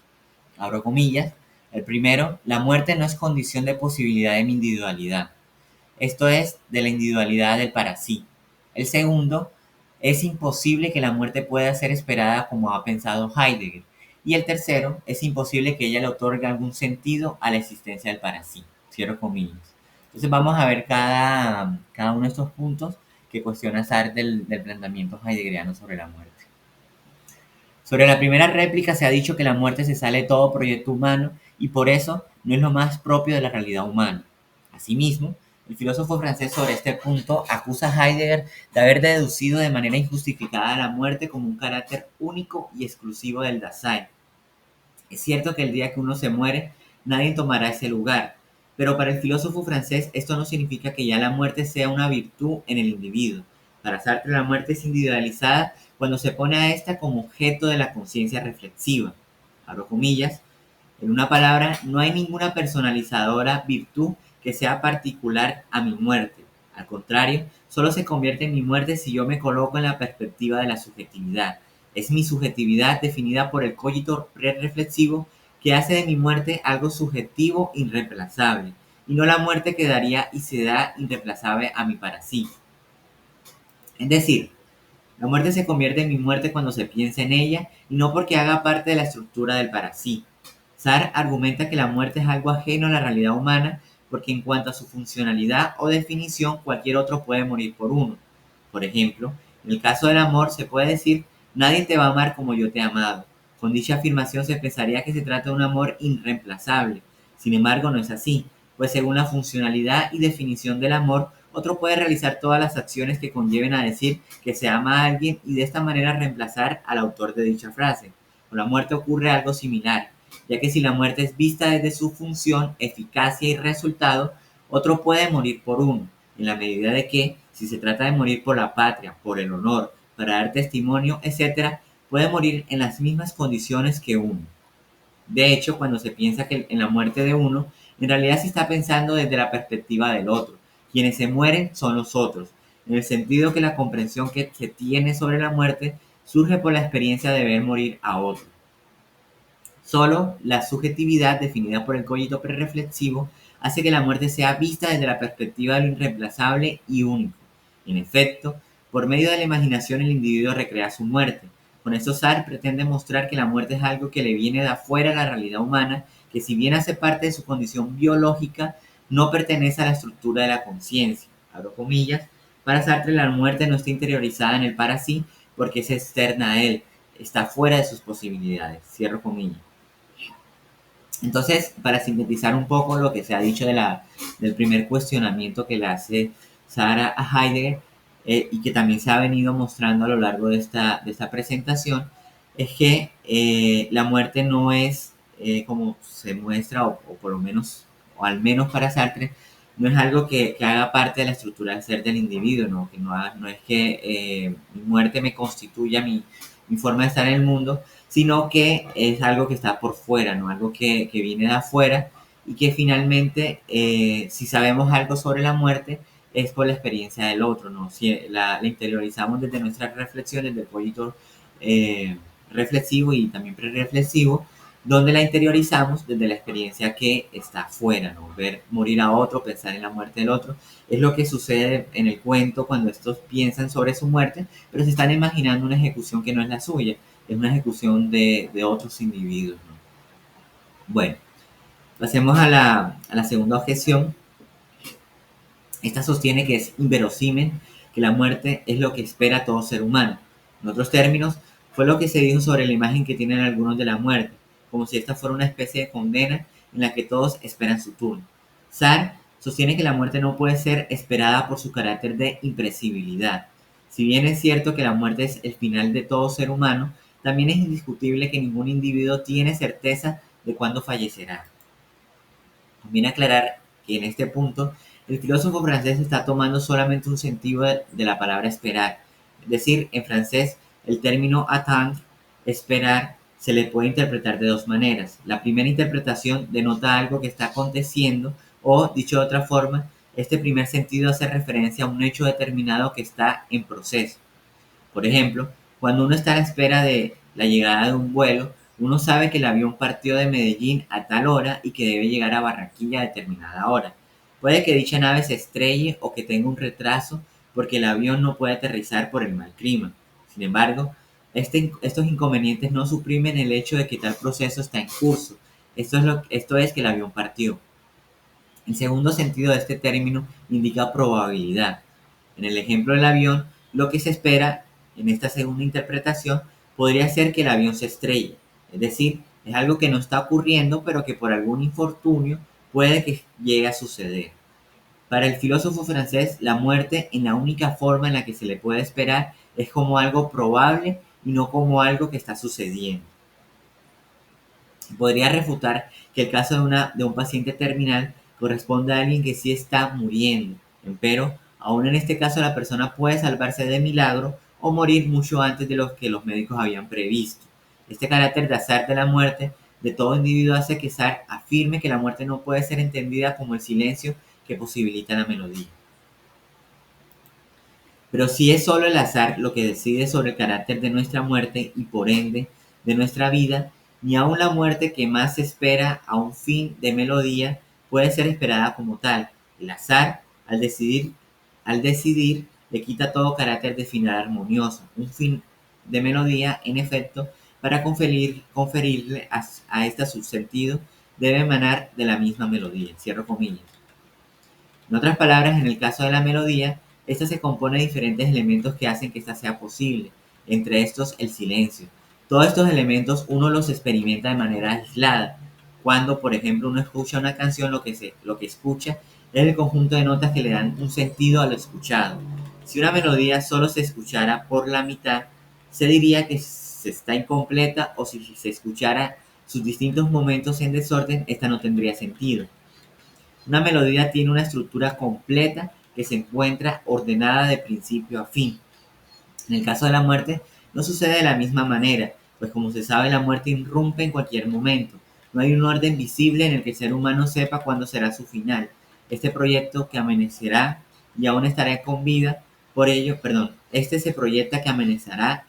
[SPEAKER 2] Abro comillas. El primero, la muerte no es condición de posibilidad de mi individualidad. Esto es, de la individualidad del para sí. El segundo, es imposible que la muerte pueda ser esperada como ha pensado Heidegger. Y el tercero, es imposible que ella le otorgue algún sentido a la existencia del para sí. Cierro comillas. Entonces vamos a ver cada uno de estos puntos que cuestiona Sartre del planteamiento heideggeriano sobre la muerte. Sobre la primera réplica se ha dicho que la muerte se sale de todo proyecto humano y por eso no es lo más propio de la realidad humana. Asimismo, el filósofo francés sobre este punto acusa a Heidegger de haber deducido de manera injustificada la muerte como un carácter único y exclusivo del Dasein. Es cierto que el día que uno se muere, nadie tomará ese lugar, pero para el filósofo francés esto no significa que ya la muerte sea una virtud en el individuo. Para Sartre la muerte es individualizada cuando se pone a esta como objeto de la conciencia reflexiva. Abro comillas. En una palabra, no hay ninguna personalizadora virtud que sea particular a mi muerte. Al contrario, solo se convierte en mi muerte si yo me coloco en la perspectiva de la subjetividad. Es mi subjetividad definida por el cogito reflexivo que hace de mi muerte algo subjetivo e irreemplazable, y no la muerte que daría y se da irreemplazable a mi para sí. Es decir, la muerte se convierte en mi muerte cuando se piensa en ella y no porque haga parte de la estructura del para sí. Sartre argumenta que la muerte es algo ajeno a la realidad humana porque en cuanto a su funcionalidad o definición cualquier otro puede morir por uno. Por ejemplo, En el caso del amor se puede decir, nadie te va a amar como yo te he amado. Con dicha afirmación se pensaría que se trata de un amor irreemplazable. Sin embargo, no es así, pues según la funcionalidad y definición del amor, otro puede realizar todas las acciones que conlleven a decir que se ama a alguien y de esta manera reemplazar al autor de dicha frase. Con la muerte ocurre algo similar, ya que si la muerte es vista desde su función, eficacia y resultado, otro puede morir por uno, en la medida de que, si se trata de morir por la patria, por el honor, para dar testimonio, etc., puede morir en las mismas condiciones que uno. De hecho, cuando se piensa que en la muerte de uno, en realidad se está pensando desde la perspectiva del otro. Quienes se mueren son los otros, en el sentido que la comprensión que se tiene sobre la muerte surge por la experiencia de ver morir a otro. Solo la subjetividad definida por el cogito prerreflexivo hace que la muerte sea vista desde la perspectiva de lo irreemplazable y único. En efecto, por medio de la imaginación el individuo recrea su muerte. Con esto Sartre pretende mostrar que la muerte es algo que le viene de afuera a la realidad humana, que si bien hace parte de su condición biológica, no pertenece a la estructura de la conciencia. Abro comillas. Para Sartre la muerte no está interiorizada en el para sí porque es externa a él, está fuera de sus posibilidades. Cierro comillas. Entonces, para sintetizar un poco lo que se ha dicho del primer cuestionamiento que le hace Sara a Heidegger, y que también se ha venido mostrando a lo largo de esta presentación, es que la muerte no es como se muestra, o por lo menos, o al menos para Sartre, no es algo que haga parte de la estructura del ser del individuo, ¿no? Que no es que mi muerte me constituya mi forma de estar en el mundo, sino que es algo que está por fuera, ¿no? Algo que viene de afuera y que finalmente, si sabemos algo sobre la muerte, es por la experiencia del otro, ¿no? Si la interiorizamos desde nuestras reflexiones, del pollito reflexivo y también prereflexivo, donde la interiorizamos desde la experiencia que está afuera, ¿no? Ver morir a otro, pensar en la muerte del otro, es lo que sucede en el cuento cuando estos piensan sobre su muerte, pero se están imaginando una ejecución que no es la suya, es una ejecución de otros individuos, ¿no? Bueno, pasemos a la segunda objeción. Esta sostiene que es inverosímil que la muerte es lo que espera todo ser humano. En otros términos, fue lo que se dijo sobre la imagen que tienen algunos de la muerte, como si esta fuera una especie de condena en la que todos esperan su turno. Sartre sostiene que la muerte no puede ser esperada por su carácter de impresibilidad. Si bien es cierto que la muerte es el final de todo ser humano, también es indiscutible que ningún individuo tiene certeza de cuándo fallecerá. Conviene aclarar que en este punto el filósofo francés está tomando solamente un sentido de la palabra esperar. Es decir, en francés el término attendre, esperar, se le puede interpretar de dos maneras. La primera interpretación denota algo que está aconteciendo o, dicho de otra forma, este primer sentido hace referencia a un hecho determinado que está en proceso. Por ejemplo, cuando uno está a la espera de la llegada de un vuelo, uno sabe que el avión partió de Medellín a tal hora y que debe llegar a Barranquilla a determinada hora. Puede que dicha nave se estrelle o que tenga un retraso porque el avión no puede aterrizar por el mal clima. Sin embargo, estos inconvenientes no suprimen el hecho de que tal proceso está en curso. Esto es que el avión partió. El segundo sentido de este término indica probabilidad. En el ejemplo del avión, lo que se espera en esta segunda interpretación podría ser que el avión se estrelle. Es decir, es algo que no está ocurriendo, pero que por algún infortunio puede que llegue a suceder. Para el filósofo francés, la muerte, en la única forma en la que se le puede esperar, es como algo probable y no como algo que está sucediendo. Podría refutar que el caso de un paciente terminal corresponde a alguien que sí está muriendo, pero aún en este caso la persona puede salvarse de milagro o morir mucho antes de lo que los médicos habían previsto. Este carácter de azar de la muerte de todo individuo hace que Sartre afirme que la muerte no puede ser entendida como el silencio que posibilita la melodía. Pero sí es solo el azar lo que decide sobre el carácter de nuestra muerte y por ende de nuestra vida, ni aun la muerte que más se espera a un fin de melodía puede ser esperada como tal. El azar, al decidir, le quita todo carácter de final armonioso. Un fin de melodía, en efecto, para conferirle a esta su sentido, debe emanar de la misma melodía. Cierro comillas. En otras palabras, en el caso de la melodía, Esta se compone de diferentes elementos que hacen que esta sea posible, entre estos el silencio. Todos estos elementos uno los experimenta de manera aislada. Cuando, por ejemplo, uno escucha una canción, lo que escucha es el conjunto de notas que le dan un sentido a lo escuchado. Si una melodía solo se escuchara por la mitad, se diría que se está incompleta, o si se escuchara sus distintos momentos en desorden, esta no tendría sentido. Una melodía tiene una estructura completa que se encuentra ordenada de principio a fin. En el caso de la muerte, no sucede de la misma manera, pues como se sabe, la muerte irrumpe en cualquier momento. No hay un orden visible en el que el ser humano sepa cuándo será su final. Este proyecto que amanecerá y aún estará con vida, por ello, este se proyecta que amanecerá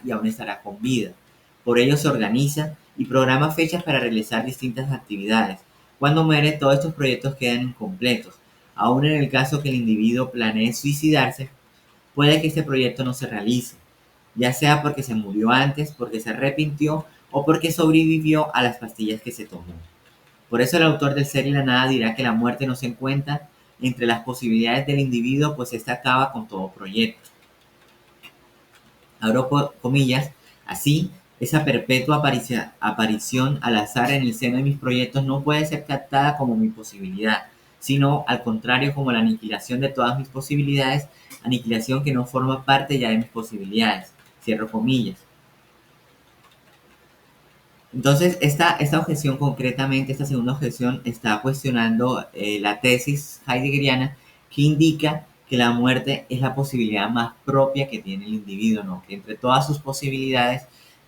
[SPEAKER 2] y aún estará con vida. Por ello se organiza y programa fechas para realizar distintas actividades. Cuando muere, todos estos proyectos quedan incompletos. Aún en el caso que el individuo planee suicidarse, puede que este proyecto no se realice, ya sea porque se murió antes, porque se arrepintió o porque sobrevivió a las pastillas que se tomó. Por eso el autor del Ser y la Nada dirá que la muerte no se encuentra entre las posibilidades del individuo, pues ésta acaba con todo proyecto. Abro comillas, así, esa perpetua aparición al azar en el seno de mis proyectos no puede ser captada como mi posibilidad, sino al contrario como la aniquilación de todas mis posibilidades, aniquilación que no forma parte ya de mis posibilidades. Cierro comillas. Entonces, esta objeción concretamente, esta segunda objeción, está cuestionando la tesis heideggeriana que indica que la muerte es la posibilidad más propia que tiene el individuo, ¿no? Que entre todas sus posibilidades,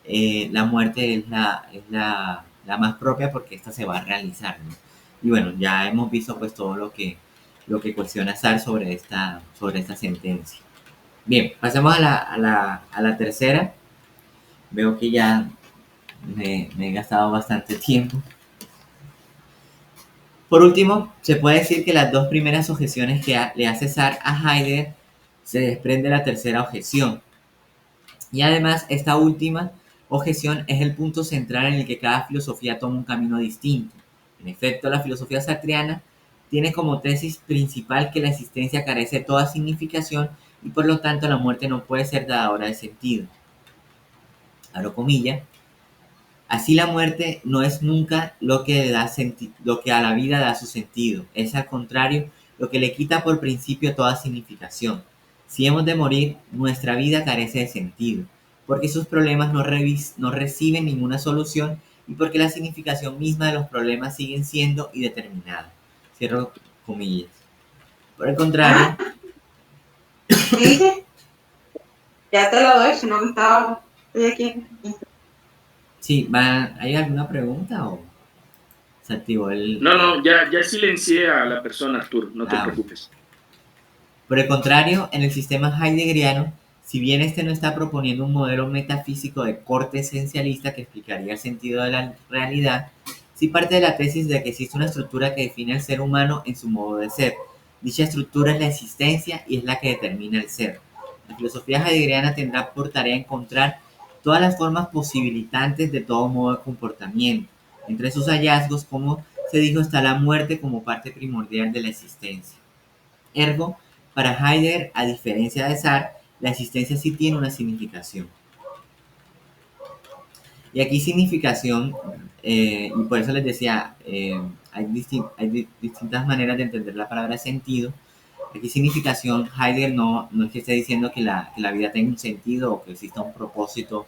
[SPEAKER 2] la muerte es la más propia porque esta se va a realizar, ¿no? Y bueno, ya hemos visto pues todo lo que cuestiona Sartre sobre esta sentencia. Bien, pasemos a la tercera. Veo que ya me he gastado bastante tiempo. Por último, se puede decir que las dos primeras objeciones que le hace Sartre a Heidegger se desprende la tercera objeción. Y además, esta última objeción es el punto central en el que cada filosofía toma un camino distinto. En efecto, la filosofía sartreana tiene como tesis principal que la existencia carece de toda significación y por lo tanto la muerte no puede ser dadora de sentido. Abro comillas. Así la muerte no es nunca lo que a la vida da su sentido, es al contrario lo que le quita por principio toda significación. Si hemos de morir, nuestra vida carece de sentido, porque sus problemas no reciben ninguna solución y porque la significación misma de los problemas siguen siendo indeterminada. Cierro comillas. Por el contrario,
[SPEAKER 4] Sí, ya te lo doy, si no me estaba. Estoy aquí.
[SPEAKER 2] sí, ¿hay alguna pregunta o se activó el...?
[SPEAKER 1] No, ya silencié a la persona, Artur, no te preocupes.
[SPEAKER 2] Por el contrario, en el sistema heideggeriano, si bien este no está proponiendo un modelo metafísico de corte esencialista que explicaría el sentido de la realidad, sí parte de la tesis de que existe una estructura que define al ser humano en su modo de ser. Dicha estructura es la existencia y es la que determina el ser. La filosofía heideggeriana tendrá por tarea encontrar todas las formas posibilitantes de todo modo de comportamiento. Entre sus hallazgos, como se dijo, está la muerte como parte primordial de la existencia. Ergo, para Heidegger, a diferencia de Sartre, la existencia sí tiene una significación. Y aquí significación, y por eso les decía, hay distintas maneras de entender la palabra sentido. Aquí significación, Heidegger no es que esté diciendo que la vida tenga un sentido o que exista un propósito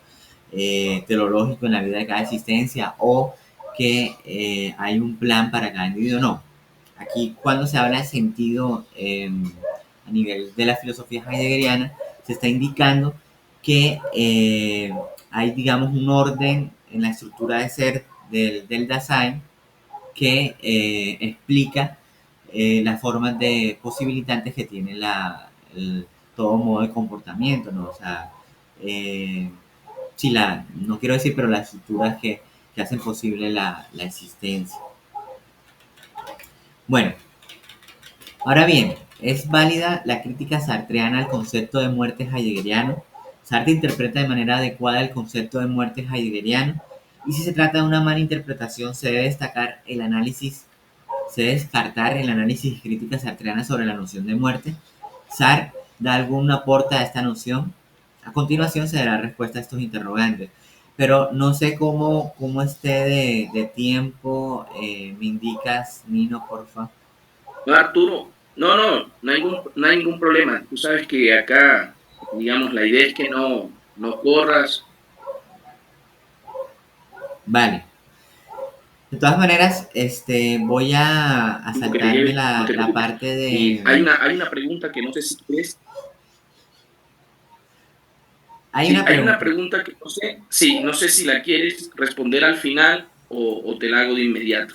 [SPEAKER 2] teleológico en la vida de cada existencia o que hay un plan para cada individuo, no. Aquí cuando se habla de sentido a nivel de la filosofía heideggeriana, se está indicando que hay, digamos, un orden en la estructura de ser del Dasein que explica las formas de posibilitantes que tiene todo modo de comportamiento, ¿no? O sea, sí, no quiero decir, pero las estructuras que hacen posible la existencia. Bueno, ahora bien, ¿es válida la crítica sartreana al concepto de muerte heideggeriano? ¿Sartre interpreta de manera adecuada el concepto de muerte heideggeriano? Y si se trata de una mala interpretación, ¿se debe descartar el análisis crítica sartreana sobre la noción de muerte? Sartre da algún aporte a esta noción. A continuación se dará respuesta a estos interrogantes. Pero no sé cómo esté de tiempo. ¿Me indicas, Nino, porfa?
[SPEAKER 1] No, Arturo, no hay ningún problema. Tú sabes que acá, digamos, la idea es que no corras.
[SPEAKER 2] Vale. De todas maneras, voy a
[SPEAKER 1] Tiempo que te
[SPEAKER 2] saltarme
[SPEAKER 1] lleve, no
[SPEAKER 2] la,
[SPEAKER 1] te
[SPEAKER 2] la
[SPEAKER 1] preocupes.
[SPEAKER 2] parte
[SPEAKER 1] Y
[SPEAKER 2] de...
[SPEAKER 1] hay una pregunta que no sé si quieres.
[SPEAKER 2] Hay
[SPEAKER 1] Sí,
[SPEAKER 2] una
[SPEAKER 1] hay una
[SPEAKER 2] pregunta.
[SPEAKER 1] pregunta que no sé, sí, no sé si la quieres responder al final o te la hago de inmediato.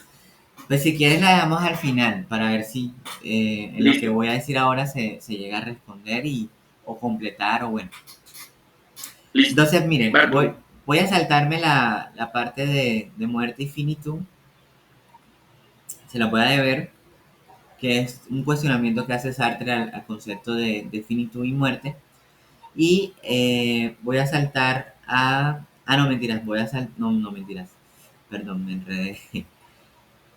[SPEAKER 2] Pues si quieres la damos al final para ver si en lo que
[SPEAKER 1] Listo,
[SPEAKER 2] voy a decir ahora se llega a responder o completar o bueno.
[SPEAKER 1] listo.
[SPEAKER 2] Entonces, miren,
[SPEAKER 1] Va,
[SPEAKER 2] voy,
[SPEAKER 1] Arturo.
[SPEAKER 2] voy a saltarme la parte de muerte y finitud. Se la voy a deber, que es un cuestionamiento que hace Sartre al concepto de finitud y muerte. Y voy a saltar a... Ah, no, mentiras, no, mentiras. Perdón, me enredé.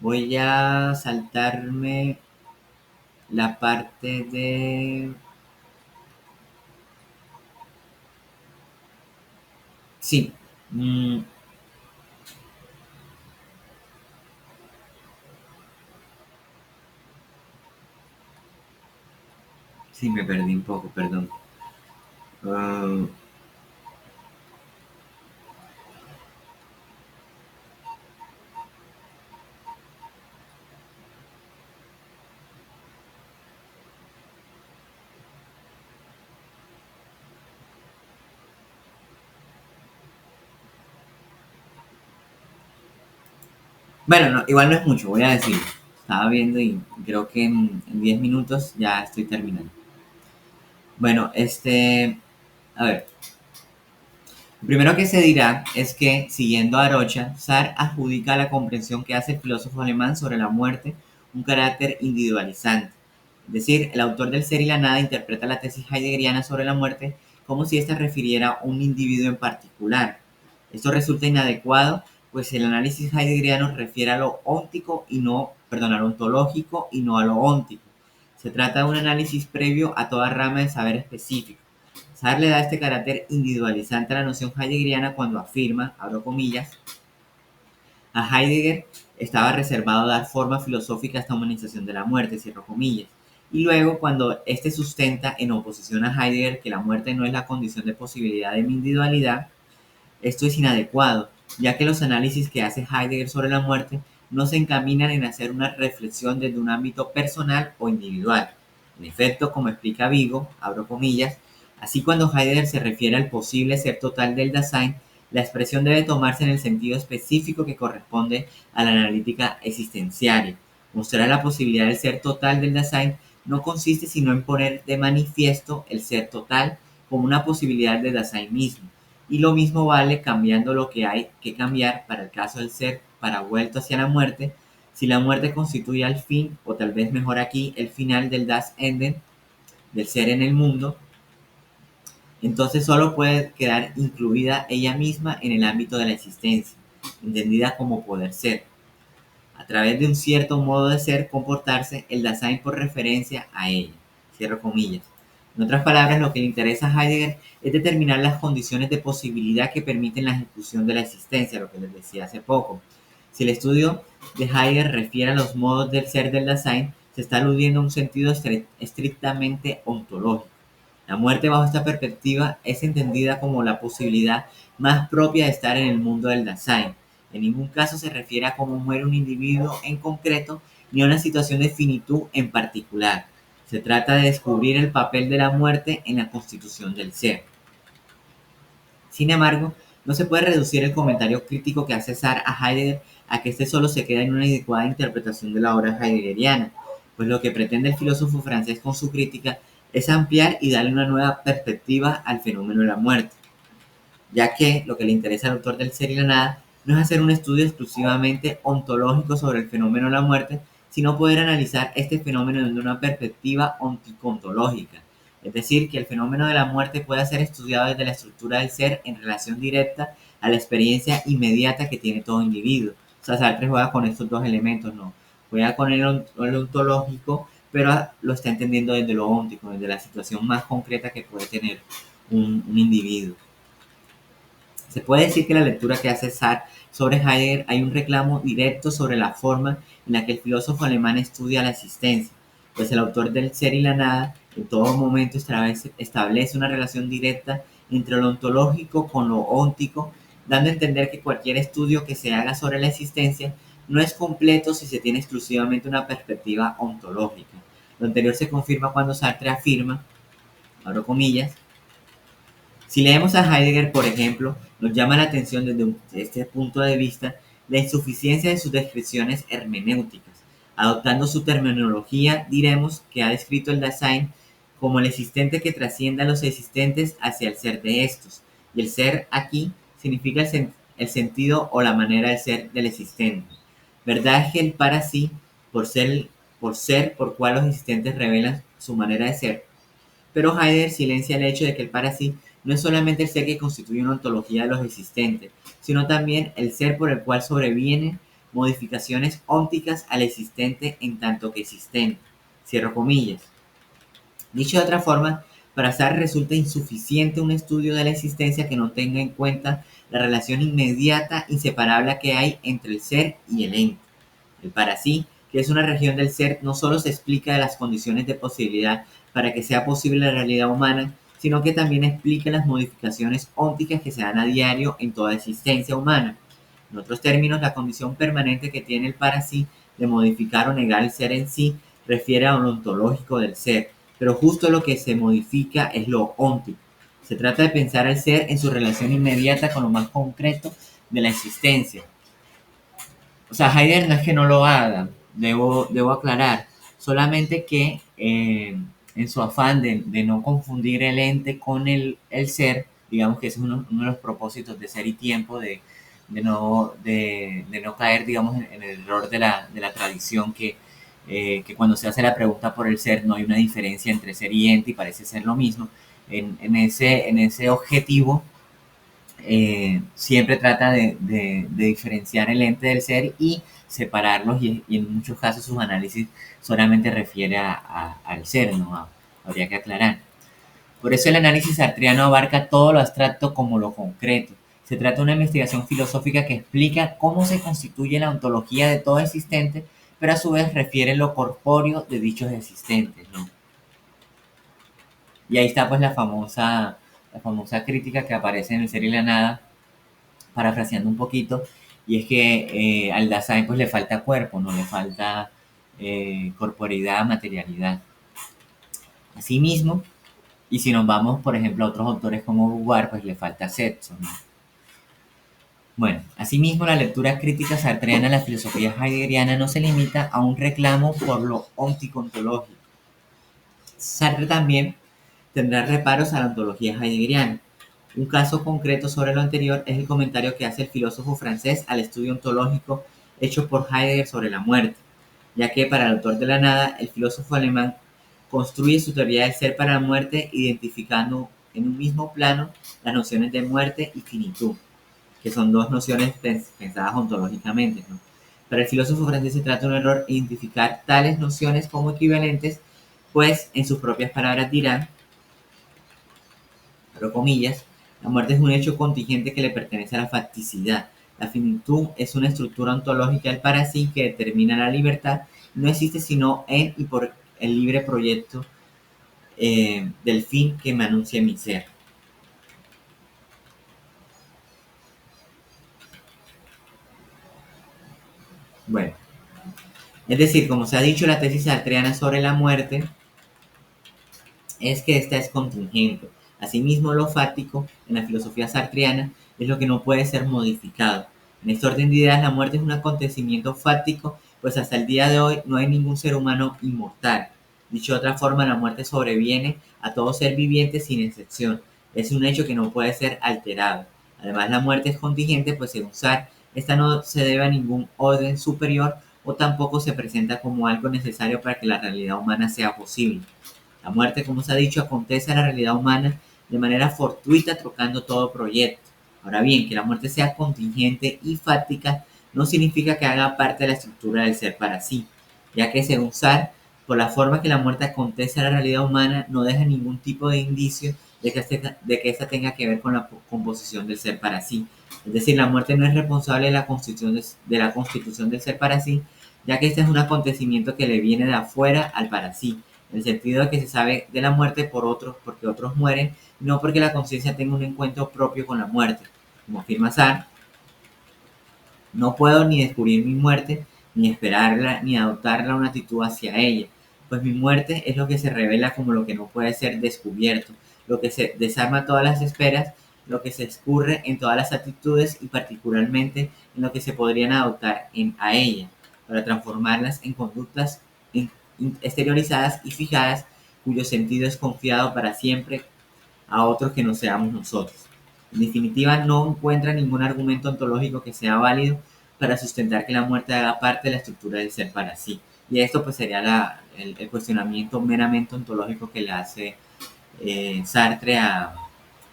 [SPEAKER 2] Voy a saltarme la parte de... Sí. Sí, me perdí un poco, perdón. Ah, bueno, no, igual no es mucho, voy a decir. Estaba viendo y creo que en 10 minutos ya estoy terminando. Bueno, a ver, lo primero que se dirá es que, siguiendo a Arocha, Sartre adjudica a la comprensión que hace el filósofo alemán sobre la muerte un carácter individualizante. Es decir, el autor del Ser y la Nada interpreta la tesis heideggeriana sobre la muerte como si ésta refiriera a un individuo en particular. Esto resulta inadecuado, pues el análisis heideggeriano refiere a lo óntico y no, perdón, a lo ontológico y no a lo óntico. Se trata de un análisis previo a toda rama de saber específico. Sartre le da este carácter individualizante a la noción heideggeriana cuando afirma, abro comillas, a Heidegger estaba reservado dar forma filosófica a esta humanización de la muerte, cierro comillas. Y luego, cuando este sustenta en oposición a Heidegger que la muerte no es la condición de posibilidad de mi individualidad, esto es inadecuado, ya que los análisis que hace Heidegger sobre la muerte no se encaminan en hacer una reflexión desde un ámbito personal o individual. En efecto, como explica Vigo, abro comillas, así cuando Heidegger se refiere al posible ser total del Dasein, la expresión debe tomarse en el sentido específico que corresponde a la analítica existenciaria. Mostrar la posibilidad del ser total del Dasein no consiste sino en poner de manifiesto el ser total como una posibilidad del Dasein mismo. Y lo mismo vale cambiando lo que hay que cambiar para el caso del ser para vuelto hacia la muerte, si la muerte constituye el fin, o tal vez mejor aquí, el final del Das Enden, del ser en el mundo, entonces solo puede quedar incluida ella misma en el ámbito de la existencia, entendida como poder ser. A través de un cierto modo de ser, comportarse, el Dasein por referencia a ella. Cierro comillas. En otras palabras, lo que le interesa a Heidegger es determinar las condiciones de posibilidad que permiten la ejecución de la existencia, lo que les decía hace poco. Si el estudio de Heidegger refiere a los modos del ser del Dasein, se está aludiendo a un sentido estrictamente ontológico. La muerte bajo esta perspectiva es entendida como la posibilidad más propia de estar en el mundo del Dasein. En ningún caso se refiere a cómo muere un individuo en concreto ni a una situación de finitud en particular. Se trata de descubrir el papel de la muerte en la constitución del ser. Sin embargo, no se puede reducir el comentario crítico que hace Sartre a Heidegger a que este solo se queda en una adecuada interpretación de la obra heideggeriana, pues lo que pretende el filósofo francés con su crítica es ampliar y darle una nueva perspectiva al fenómeno de la muerte, ya que lo que le interesa al autor del Ser y la Nada no es hacer un estudio exclusivamente ontológico sobre el fenómeno de la muerte, sino poder analizar este fenómeno desde una perspectiva onticontológica, es decir, que el fenómeno de la muerte pueda ser estudiado desde la estructura del ser en relación directa a la experiencia inmediata que tiene todo individuo. O sea, Sartre juega con estos dos elementos, ¿no? Juega con el ontológico, pero lo está entendiendo desde lo óntico, desde la situación más concreta que puede tener un individuo. Se puede decir que la lectura que hace Sartre sobre Heidegger hay un reclamo directo sobre la forma en la que el filósofo alemán estudia la existencia, pues el autor del Ser y la Nada en todo momento establece una relación directa entre lo ontológico con lo óntico, dando a entender que cualquier estudio que se haga sobre la existencia no es completo si se tiene exclusivamente una perspectiva ontológica. Lo anterior se confirma cuando Sartre afirma, abro comillas, si leemos a Heidegger, por ejemplo, nos llama la atención desde este punto de vista la insuficiencia de sus descripciones hermenéuticas. Adoptando su terminología, diremos que ha descrito el Dasein como el existente que trasciende a los existentes hacia el ser de estos. Y el ser aquí significa el sentido o la manera de ser del existente. Verdad es que el para sí, por cual los existentes revelan su manera de ser, pero Heidegger silencia el hecho de que el para sí no es solamente el ser que constituye una ontología de los existentes, sino también el ser por el cual sobrevienen modificaciones ónticas al existente en tanto que existente. Cierro comillas. Dicho de otra forma, para Sartre resulta insuficiente un estudio de la existencia que no tenga en cuenta la relación inmediata, inseparable que hay entre el ser y el ente. El para sí, que es una región del ser, no solo se explica de las condiciones de posibilidad para que sea posible la realidad humana, sino que también explica las modificaciones ónticas que se dan a diario en toda existencia humana. En otros términos, la condición permanente que tiene el para sí de modificar o negar el ser en sí refiere a lo ontológico del ser, pero justo lo que se modifica es lo óntico. Se trata de pensar al ser en su relación inmediata con lo más concreto de la existencia. O sea, Heidegger no es que no lo haga, debo aclarar, solamente que en su afán de no confundir el ente con el ser, digamos que ese es uno de los propósitos de Ser y Tiempo, de no caer, digamos, en el error de la tradición que cuando se hace la pregunta por el ser no hay una diferencia entre ser y ente y parece ser lo mismo. En ese objetivo siempre trata de diferenciar el ente del ser y separarlos y en muchos casos sus análisis solamente refiere al ser, ¿no? Habría que aclarar. Por eso el análisis sartreano abarca todo lo abstracto como lo concreto. Se trata de una investigación filosófica que explica cómo se constituye la ontología de todo existente, pero a su vez refiere lo corpóreo de dichos existentes, ¿no? Y ahí está pues la famosa crítica que aparece en El Ser y la Nada, parafraseando un poquito, y es que al Dasein pues le falta cuerpo, no le falta corporeidad, materialidad. Asimismo, y si nos vamos, por ejemplo, a otros autores como Beauvoir, pues le falta sexo, ¿no? Bueno, asimismo, la lectura crítica sartreana de la filosofía heideggeriana no se limita a un reclamo por lo onticontológico. Sartre también tendrá reparos a la ontología heideggeriana. Un caso concreto sobre lo anterior es el comentario que hace el filósofo francés al estudio ontológico hecho por Heidegger sobre la muerte, ya que para el autor de la Nada, el filósofo alemán construye su teoría del ser para la muerte identificando en un mismo plano las nociones de muerte y finitud, que son dos nociones pensadas ontológicamente, ¿no? Para el filósofo francés se trata de un error identificar tales nociones como equivalentes, pues en sus propias palabras dirán, abro comillas, la muerte es un hecho contingente que le pertenece a la facticidad. La finitud es una estructura ontológica del para sí que determina la libertad y no existe sino en y por el libre proyecto del fin que me anuncia mi ser. Bueno, es decir, como se ha dicho, la tesis sartreana sobre la muerte es que esta es contingente. Asimismo, lo fáctico en la filosofía sartreana es lo que no puede ser modificado. En este orden de ideas, la muerte es un acontecimiento fáctico, pues hasta el día de hoy no hay ningún ser humano inmortal. Dicho de otra forma, la muerte sobreviene a todo ser viviente sin excepción. Es un hecho que no puede ser alterado. Además, la muerte es contingente, pues según Sartre, esta no se debe a ningún orden superior o tampoco se presenta como algo necesario para que la realidad humana sea posible. La muerte, como se ha dicho, acontece a la realidad humana de manera fortuita, trocando todo proyecto. Ahora bien, que la muerte sea contingente y fáctica no significa que haga parte de la estructura del ser para sí, ya que según Sartre por la forma que la muerte acontece a la realidad humana, no deja ningún tipo de indicio de que esta tenga que ver con la composición del ser para sí. Es decir, la muerte no es responsable de la constitución del ser para sí, ya que este es un acontecimiento que le viene de afuera al para sí, en el sentido de que se sabe de la muerte por otros, porque otros mueren, no porque la conciencia tenga un encuentro propio con la muerte. Como afirma Sartre, no puedo ni descubrir mi muerte, ni esperarla, ni adoptarla una actitud hacia ella, pues mi muerte es lo que se revela como lo que no puede ser descubierto, lo que se desarma todas las esperas, lo que se escurre en todas las actitudes y particularmente en lo que se podrían adoptar a ella, para transformarlas en conductas exteriorizadas y fijadas, cuyo sentido es confiado para siempre a otros que no seamos nosotros. En definitiva, no encuentra ningún argumento ontológico que sea válido para sustentar que la muerte haga parte de la estructura del ser para sí. Y esto pues sería el cuestionamiento meramente ontológico que le hace Sartre a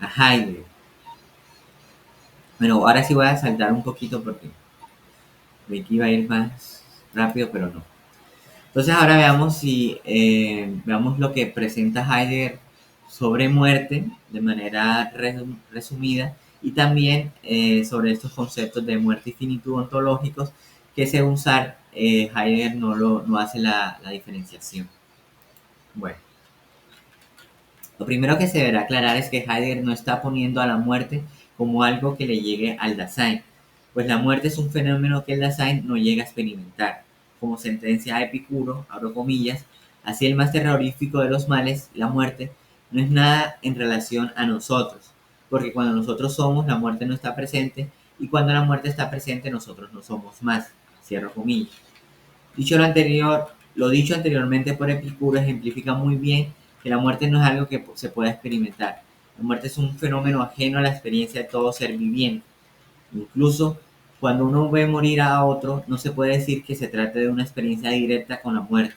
[SPEAKER 2] Heidegger. Bueno, ahora sí voy a saltar un poquito porque creí que iba a ir más rápido, pero no. Entonces ahora veamos lo que presenta Heidegger sobre muerte de manera resumida y también sobre estos conceptos de muerte y finitud ontológicos que según Sartre Heidegger no hace la diferenciación. Bueno, lo primero que se deberá aclarar es que Heidegger no está poniendo a la muerte como algo que le llegue al Dasein, pues la muerte es un fenómeno que el Dasein no llega a experimentar. Como sentencia a Epicuro, abro comillas, así el más terrorífico de los males, la muerte, no es nada en relación a nosotros, porque cuando nosotros somos, la muerte no está presente, y cuando la muerte está presente, nosotros no somos más. Cierro comillas. Lo dicho anteriormente por Epicuro ejemplifica muy bien que la muerte no es algo que se pueda experimentar. La muerte es un fenómeno ajeno a la experiencia de todo ser viviente. Incluso cuando uno ve morir a otro, no se puede decir que se trate de una experiencia directa con la muerte.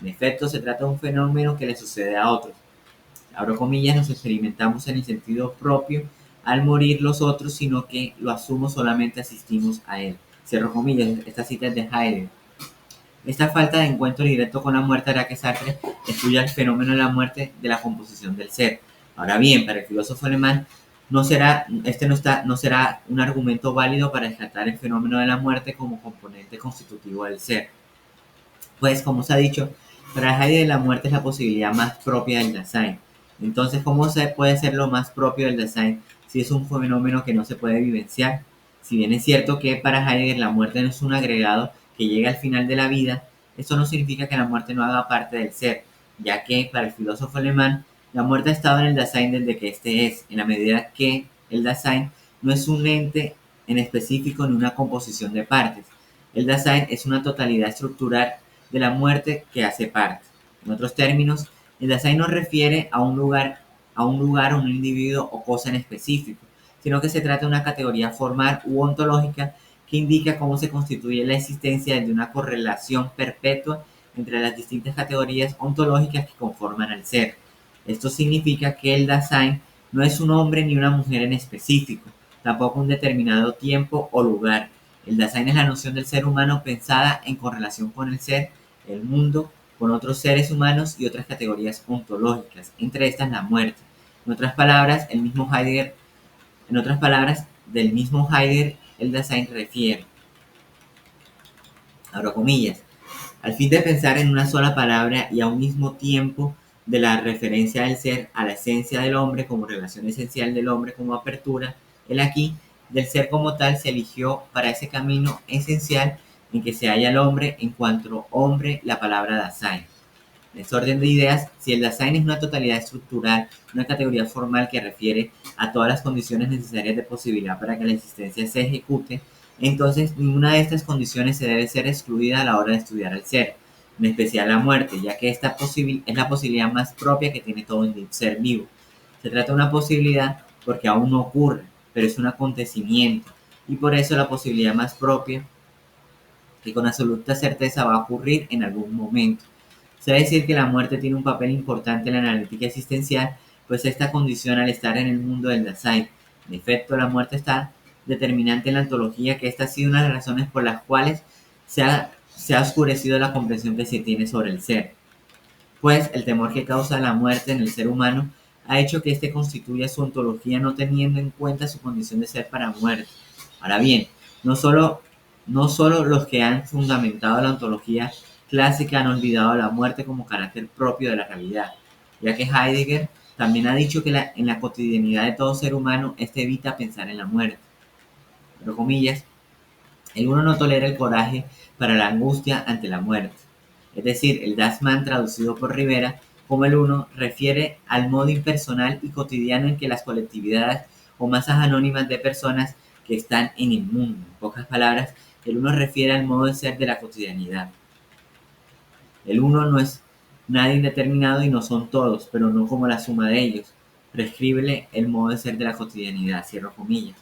[SPEAKER 2] En efecto, se trata de un fenómeno que le sucede a otros. Abro comillas, nos experimentamos en el sentido propio al morir los otros, sino que lo asumo solamente asistimos a él. Cierro comillas, esta cita es de Heidegger. Esta falta de encuentro directo con la muerte hará que Sartre excluya el fenómeno de la muerte de la composición del ser. Ahora bien, para el filósofo alemán, no será un argumento válido para descartar el fenómeno de la muerte como componente constitutivo del ser. Pues, como se ha dicho, para Heidegger la muerte es la posibilidad más propia del Dasein. Entonces, ¿cómo se puede ser lo más propio del Dasein si es un fenómeno que no se puede vivenciar? Si bien es cierto que para Heidegger la muerte no es un agregado que llega al final de la vida, esto no significa que la muerte no haga parte del ser, ya que para el filósofo alemán la muerte ha estado en el Dasein desde que éste es, en la medida que el Dasein no es un ente en específico ni una composición de partes. El Dasein es una totalidad estructural de la muerte que hace parte. En otros términos, el Dasein no refiere a un lugar, un individuo o cosa en específico, sino que se trata de una categoría formal u ontológica que indica cómo se constituye la existencia de una correlación perpetua entre las distintas categorías ontológicas que conforman al ser. Esto significa que el Dasein no es un hombre ni una mujer en específico, tampoco un determinado tiempo o lugar. El Dasein es la noción del ser humano pensada en correlación con el ser, el mundo, con otros seres humanos y otras categorías ontológicas, entre estas la muerte. En otras palabras, del mismo Heidegger, el Dasein refiere, abro comillas, al fin de pensar en una sola palabra y a un mismo tiempo de la referencia del ser a la esencia del hombre como relación esencial del hombre como apertura, el aquí del ser como tal se eligió para ese camino esencial en que se halla el hombre en cuanto hombre la palabra Dasein. En este orden de ideas, si el Dasein es una totalidad estructural, una categoría formal que refiere a todas las condiciones necesarias de posibilidad para que la existencia se ejecute, entonces ninguna de estas condiciones se debe ser excluida a la hora de estudiar el ser, en especial la muerte, ya que esta es la posibilidad más propia que tiene todo ser vivo. Se trata de una posibilidad porque aún no ocurre, pero es un acontecimiento, y por eso la posibilidad más propia que con absoluta certeza va a ocurrir en algún momento. Se debe decir que la muerte tiene un papel importante en la analítica existencial, pues esta condiciona al estar en el mundo del Dasein. En efecto, la muerte está determinante en la ontología, que esta ha sido una de las razones por las cuales se ha oscurecido la comprensión que se tiene sobre el ser. pues el temor que causa la muerte en el ser humano ha hecho que éste constituya su ontología no teniendo en cuenta su condición de ser para muerte. Ahora bien, no solo los que han fundamentado la ontología clásica han olvidado la muerte como carácter propio de la realidad, ya que Heidegger también ha dicho que en la cotidianidad de todo ser humano, éste evita pensar en la muerte. Pero comillas, el uno no tolera el coraje para la angustia ante la muerte. Es decir, el Das Man traducido por Rivera como el uno refiere al modo impersonal y cotidiano en que las colectividades o masas anónimas de personas que están en el mundo. En pocas palabras, el uno refiere al modo de ser de la cotidianidad. El uno no es nada indeterminado y no son todos, pero no como la suma de ellos. Prescríbele el modo de ser de la cotidianidad, cierro comillas.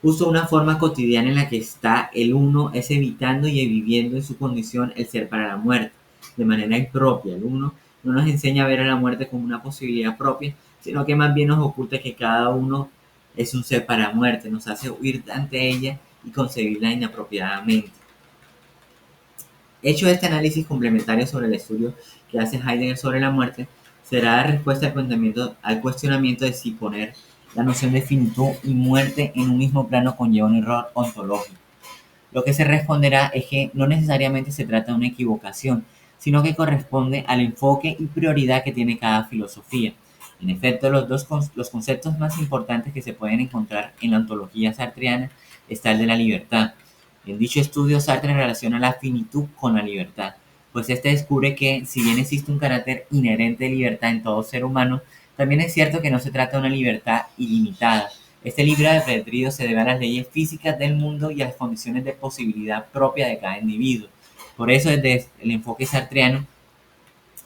[SPEAKER 2] Justo una forma cotidiana en la que está el uno es evitando y viviendo en su condición el ser para la muerte, de manera impropia. El uno no nos enseña a ver a la muerte como una posibilidad propia, sino que más bien nos oculta que cada uno es un ser para la muerte, nos hace huir ante ella y concebirla inapropiadamente. Hecho este análisis complementario sobre el estudio que hace Heidegger sobre la muerte, será la respuesta al cuestionamiento de si poner la noción de finitud y muerte en un mismo plano conlleva un error ontológico. Lo que se responderá es que no necesariamente se trata de una equivocación, sino que corresponde al enfoque y prioridad que tiene cada filosofía. En efecto, los conceptos más importantes que se pueden encontrar en la ontología sartreana está el de la libertad. En dicho estudio, Sartre relaciona la finitud con la libertad, pues este descubre que, si bien existe un carácter inherente de libertad en todo ser humano, también es cierto que no se trata de una libertad ilimitada. Este libre albedrío se debe a las leyes físicas del mundo y a las condiciones de posibilidad propia de cada individuo. Por eso, desde el enfoque sartreano,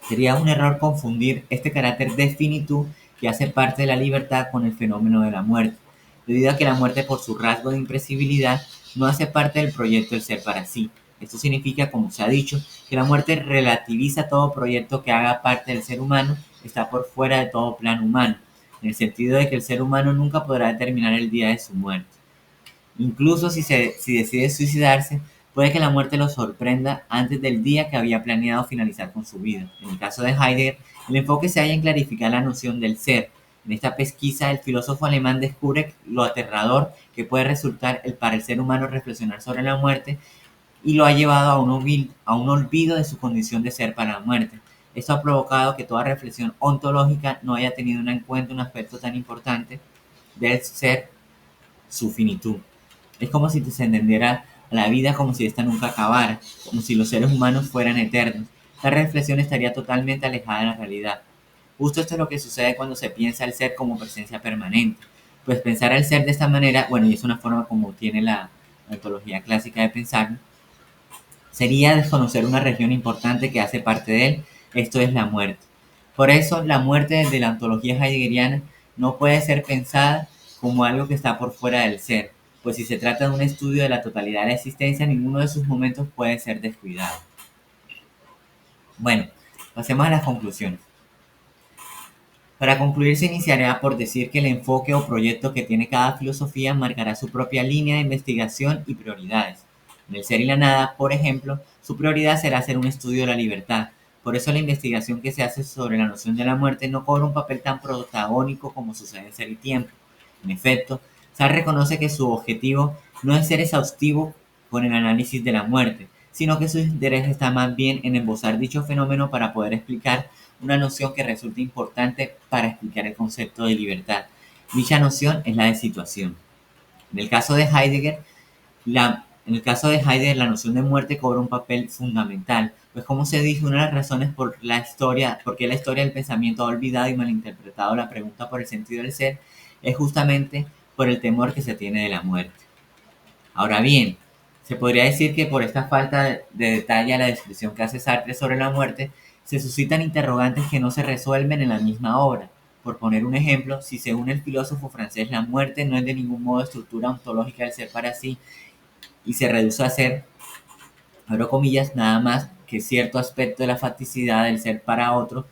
[SPEAKER 2] sería un error confundir este carácter de finitud que hace parte de la libertad con el fenómeno de la muerte, debido a que la muerte, por su rasgo de impresibilidad, no hace parte del proyecto del ser para sí. Esto significa, como se ha dicho, que la muerte relativiza todo proyecto que haga parte del ser humano, está por fuera de todo plan humano, en el sentido de que el ser humano nunca podrá determinar el día de su muerte. Incluso si decide suicidarse, puede que la muerte lo sorprenda antes del día que había planeado finalizar con su vida. En el caso de Heidegger, el enfoque se halla en clarificar la noción del ser. En esta pesquisa, el filósofo alemán descubre lo aterrador que puede resultar para el ser humano reflexionar sobre la muerte y lo ha llevado a un olvido de su condición de ser para la muerte. Esto ha provocado que toda reflexión ontológica no haya tenido en cuenta un aspecto tan importante del ser, su finitud. Es como si se entendiera la vida como si ésta nunca acabara, como si los seres humanos fueran eternos. Esta reflexión estaría totalmente alejada de la realidad. Justo esto es lo que sucede cuando se piensa el ser como presencia permanente. Pues pensar al ser de esta manera, bueno, y es una forma como tiene la ontología clásica de pensar, sería desconocer una región importante que hace parte de él, esto es la muerte. Por eso, la muerte desde la ontología heideggeriana no puede ser pensada como algo que está por fuera del ser, pues si se trata de un estudio de la totalidad de la existencia, ninguno de sus momentos puede ser descuidado. Bueno, pasemos a las conclusiones. Para concluir, se iniciará por decir que el enfoque o proyecto que tiene cada filosofía marcará su propia línea de investigación y prioridades. En el ser y la nada, por ejemplo, su prioridad será hacer un estudio de la libertad. Por eso la investigación que se hace sobre la noción de la muerte no cobra un papel tan protagónico como sucede en Ser y Tiempo. En efecto, Sartre reconoce que su objetivo no es ser exhaustivo con el análisis de la muerte, sino que su interés está más bien en esbozar dicho fenómeno para poder explicar una noción que resulta importante para explicar el concepto de libertad. Dicha noción es la de situación. En el caso de Heidegger, la noción de muerte cobra un papel fundamental, pues como se dijo, una de las razones por qué la historia del pensamiento ha olvidado y malinterpretado la pregunta por el sentido del ser, es justamente por el temor que se tiene de la muerte. Ahora bien, se podría decir que por esta falta de detalle a la descripción que hace Sartre sobre la muerte, se suscitan interrogantes que no se resuelven en la misma obra. Por poner un ejemplo, si según el filósofo francés la muerte no es de ningún modo estructura ontológica del ser para sí y se reduce a ser, abro comillas, nada más que cierto aspecto de la facticidad del ser para otro,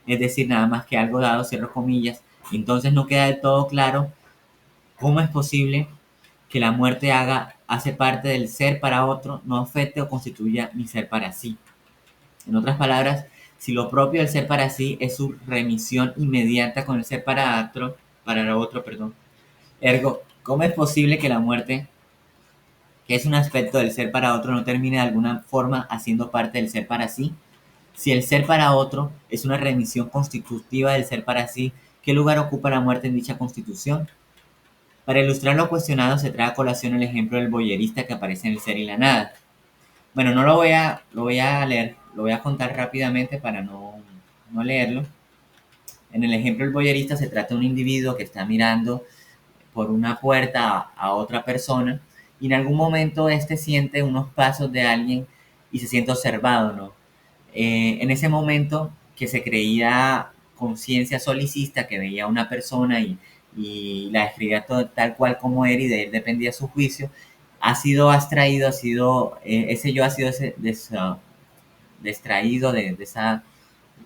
[SPEAKER 2] es decir, nada más que algo dado, cierro comillas, entonces no queda del todo claro cómo es posible que la muerte hace parte del ser para otro, no afecte o constituya mi ser para sí. En otras palabras, si lo propio del ser para sí es su remisión inmediata con el ser para el otro, perdón. Ergo, ¿cómo es posible que la muerte, que es un aspecto del ser para otro, no termine de alguna forma haciendo parte del ser para sí? Si el ser para otro es una remisión constitutiva del ser para sí, ¿qué lugar ocupa la muerte en dicha constitución? Para ilustrar lo cuestionado se trae a colación el ejemplo del boyerista que aparece en El ser y la nada. Bueno, no lo voy a leer, lo voy a contar rápidamente para no leerlo. En el ejemplo del boyerista se trata de un individuo que está mirando por una puerta a otra persona y en algún momento este siente unos pasos de alguien y se siente observado, ¿no? En ese momento que se creía conciencia solicista, que veía a una persona y la describía tal cual como era y de él dependía su juicio, ha sido abstraído, ese yo ha sido distraído de esa,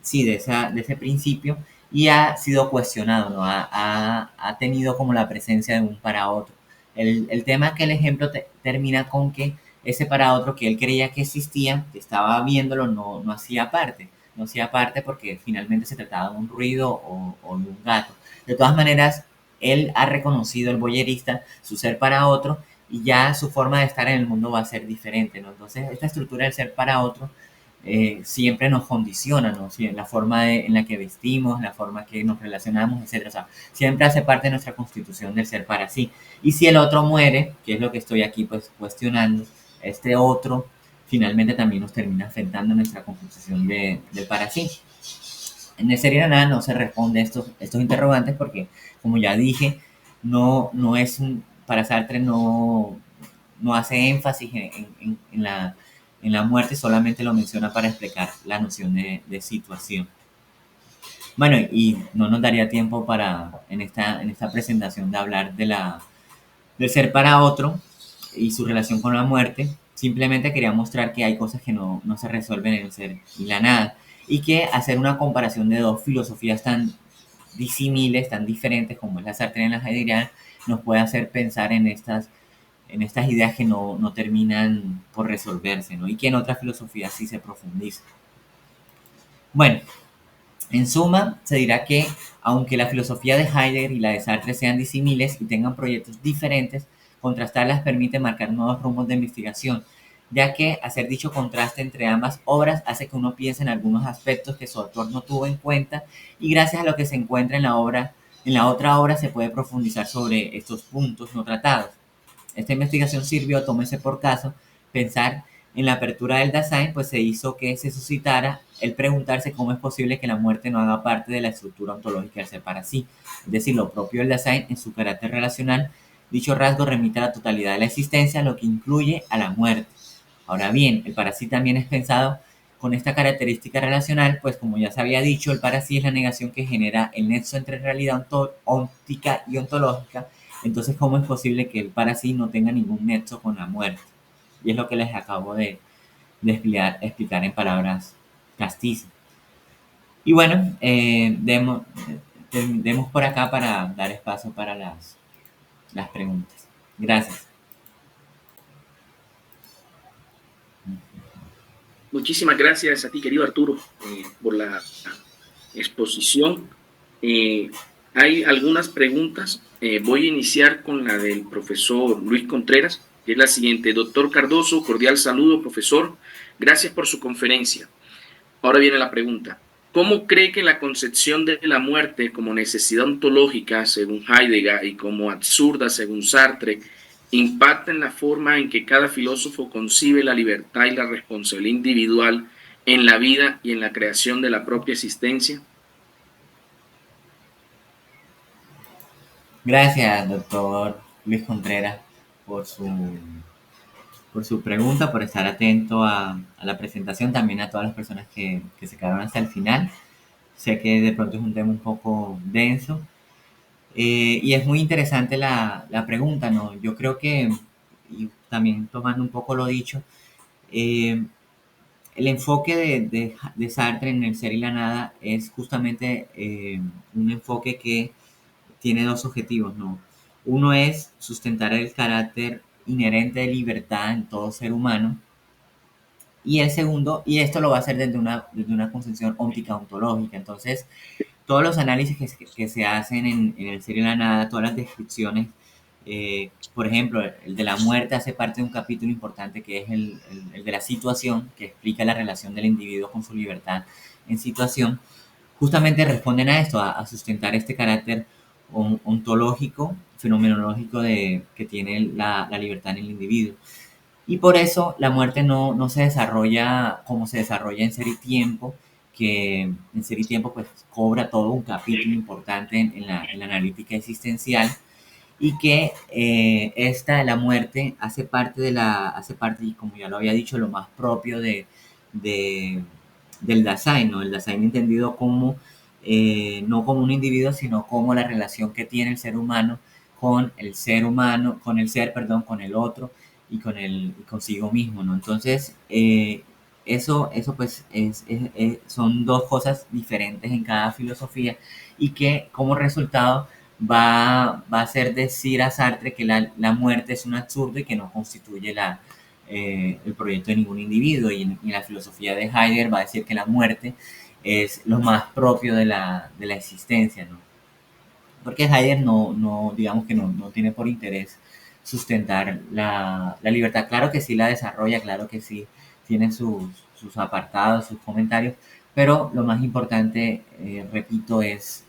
[SPEAKER 2] sí, de ese principio y ha sido cuestionado, ¿no? Ha tenido como la presencia de un para otro. El tema es que el ejemplo termina con que ese para otro que él creía que existía, que estaba viéndolo, no hacía parte. No hacía parte porque finalmente se trataba de un ruido o de un gato. De todas maneras, él ha reconocido, el boyerista, su ser para otro y ya su forma de estar en el mundo va a ser diferente, ¿no? Entonces, esta estructura del ser para otro siempre nos condiciona, ¿no? Sí, en la forma en la que vestimos, la forma que nos relacionamos, etcétera. O sea, siempre hace parte de nuestra constitución del ser para sí. Y si el otro muere, que es lo que estoy aquí pues cuestionando, este otro finalmente también nos termina afectando nuestra constitución del para sí. En el serie nada no se responde estos interrogantes porque, como ya dije, no es un, para Sartre no hace énfasis en la muerte, solamente lo menciona para explicar la noción de situación. Bueno, y no nos daría tiempo para en esta presentación de hablar del ser para otro y su relación con la muerte. Simplemente quería mostrar que hay cosas que no se resuelven en el ser y la nada. Y que hacer una comparación de dos filosofías tan disímiles, tan diferentes como es la sartreana y la heideggeriana, nos puede hacer pensar en estas ideas que no terminan por resolverse, ¿no? Y que en otras filosofías sí se profundiza. Bueno, en suma, se dirá que, aunque la filosofía de Heidegger y la de Sartre sean disímiles y tengan proyectos diferentes, contrastarlas permite marcar nuevos rumbos de investigación, ya que hacer dicho contraste entre ambas obras hace que uno piense en algunos aspectos que su autor no tuvo en cuenta y gracias a lo que se encuentra en la otra obra se puede profundizar sobre estos puntos no tratados. Esta investigación sirvió, tómese por caso, pensar en la apertura del Dasein, pues se hizo que se suscitara el preguntarse cómo es posible que la muerte no haga parte de la estructura ontológica del ser para sí. Es decir, lo propio del Dasein en su carácter relacional, dicho rasgo remite a la totalidad de la existencia, lo que incluye a la muerte. Ahora bien, el para sí también es pensado con esta característica relacional, pues como ya se había dicho, el para sí es la negación que genera el nexo entre realidad óptica y ontológica. Entonces, ¿cómo es posible que el para sí no tenga ningún nexo con la muerte? Y es lo que les acabo de explicar en palabras castizas. Y bueno, demos por acá para dar espacio para las preguntas. Gracias.
[SPEAKER 1] Muchísimas gracias a ti, querido Arturo, por la exposición. Hay algunas preguntas. Voy a iniciar con la del profesor Luis Contreras, que es la siguiente. Doctor Cardoso, cordial saludo, profesor. Gracias por su conferencia. Ahora viene la pregunta. ¿Cómo cree que la concepción de la muerte como necesidad ontológica, según Heidegger, y como absurda, según Sartre, impacta en la forma en que cada filósofo concibe la libertad y la responsabilidad individual en la vida y en la creación de la propia existencia?
[SPEAKER 2] Gracias, doctor Luis Contreras, por por su pregunta, por estar atento a la presentación, también a todas las personas que se quedaron hasta el final. Sé que de pronto es un tema un poco denso y es muy interesante la pregunta, ¿no? Yo creo que, y también tomando un poco lo dicho, eh, el enfoque de Sartre en el ser y la nada es justamente un enfoque que tiene dos objetivos, ¿no? Uno es sustentar el carácter inherente de libertad en todo ser humano Y el segundo, y esto lo va a hacer desde una concepción óptica ontológica. Entonces, todos los análisis que se hacen en el ser y la nada, todas las descripciones, por ejemplo, el de la muerte hace parte de un capítulo importante que es el de la situación, que explica la relación del individuo con su libertad en situación. Justamente responden a esto, a sustentar este carácter ontológico, fenomenológico que tiene la libertad en el individuo. Y por eso la muerte no se desarrolla como se desarrolla en Ser y Tiempo, que en Ser y Tiempo pues cobra todo un capítulo importante en la analítica existencial, y que esta, la muerte, hace parte, y como ya lo había dicho, lo más propio de, del Dasein, ¿no? El Dasein entendido como, no como un individuo, sino como la relación que tiene el ser humano con el ser humano, con el ser, perdón, con el otro y consigo mismo, ¿no? Entonces, eso pues son dos cosas diferentes en cada filosofía, y que como resultado va a hacer decir a Sartre que la muerte es un absurdo y que no constituye el proyecto de ningún individuo. Y en la filosofía de Heidegger va a decir que la muerte es lo más propio de la existencia, ¿no? Porque Heidegger digamos que no tiene por interés sustentar la libertad. Claro que sí la desarrolla, claro que sí tiene sus apartados, sus comentarios, pero lo más importante, repito, es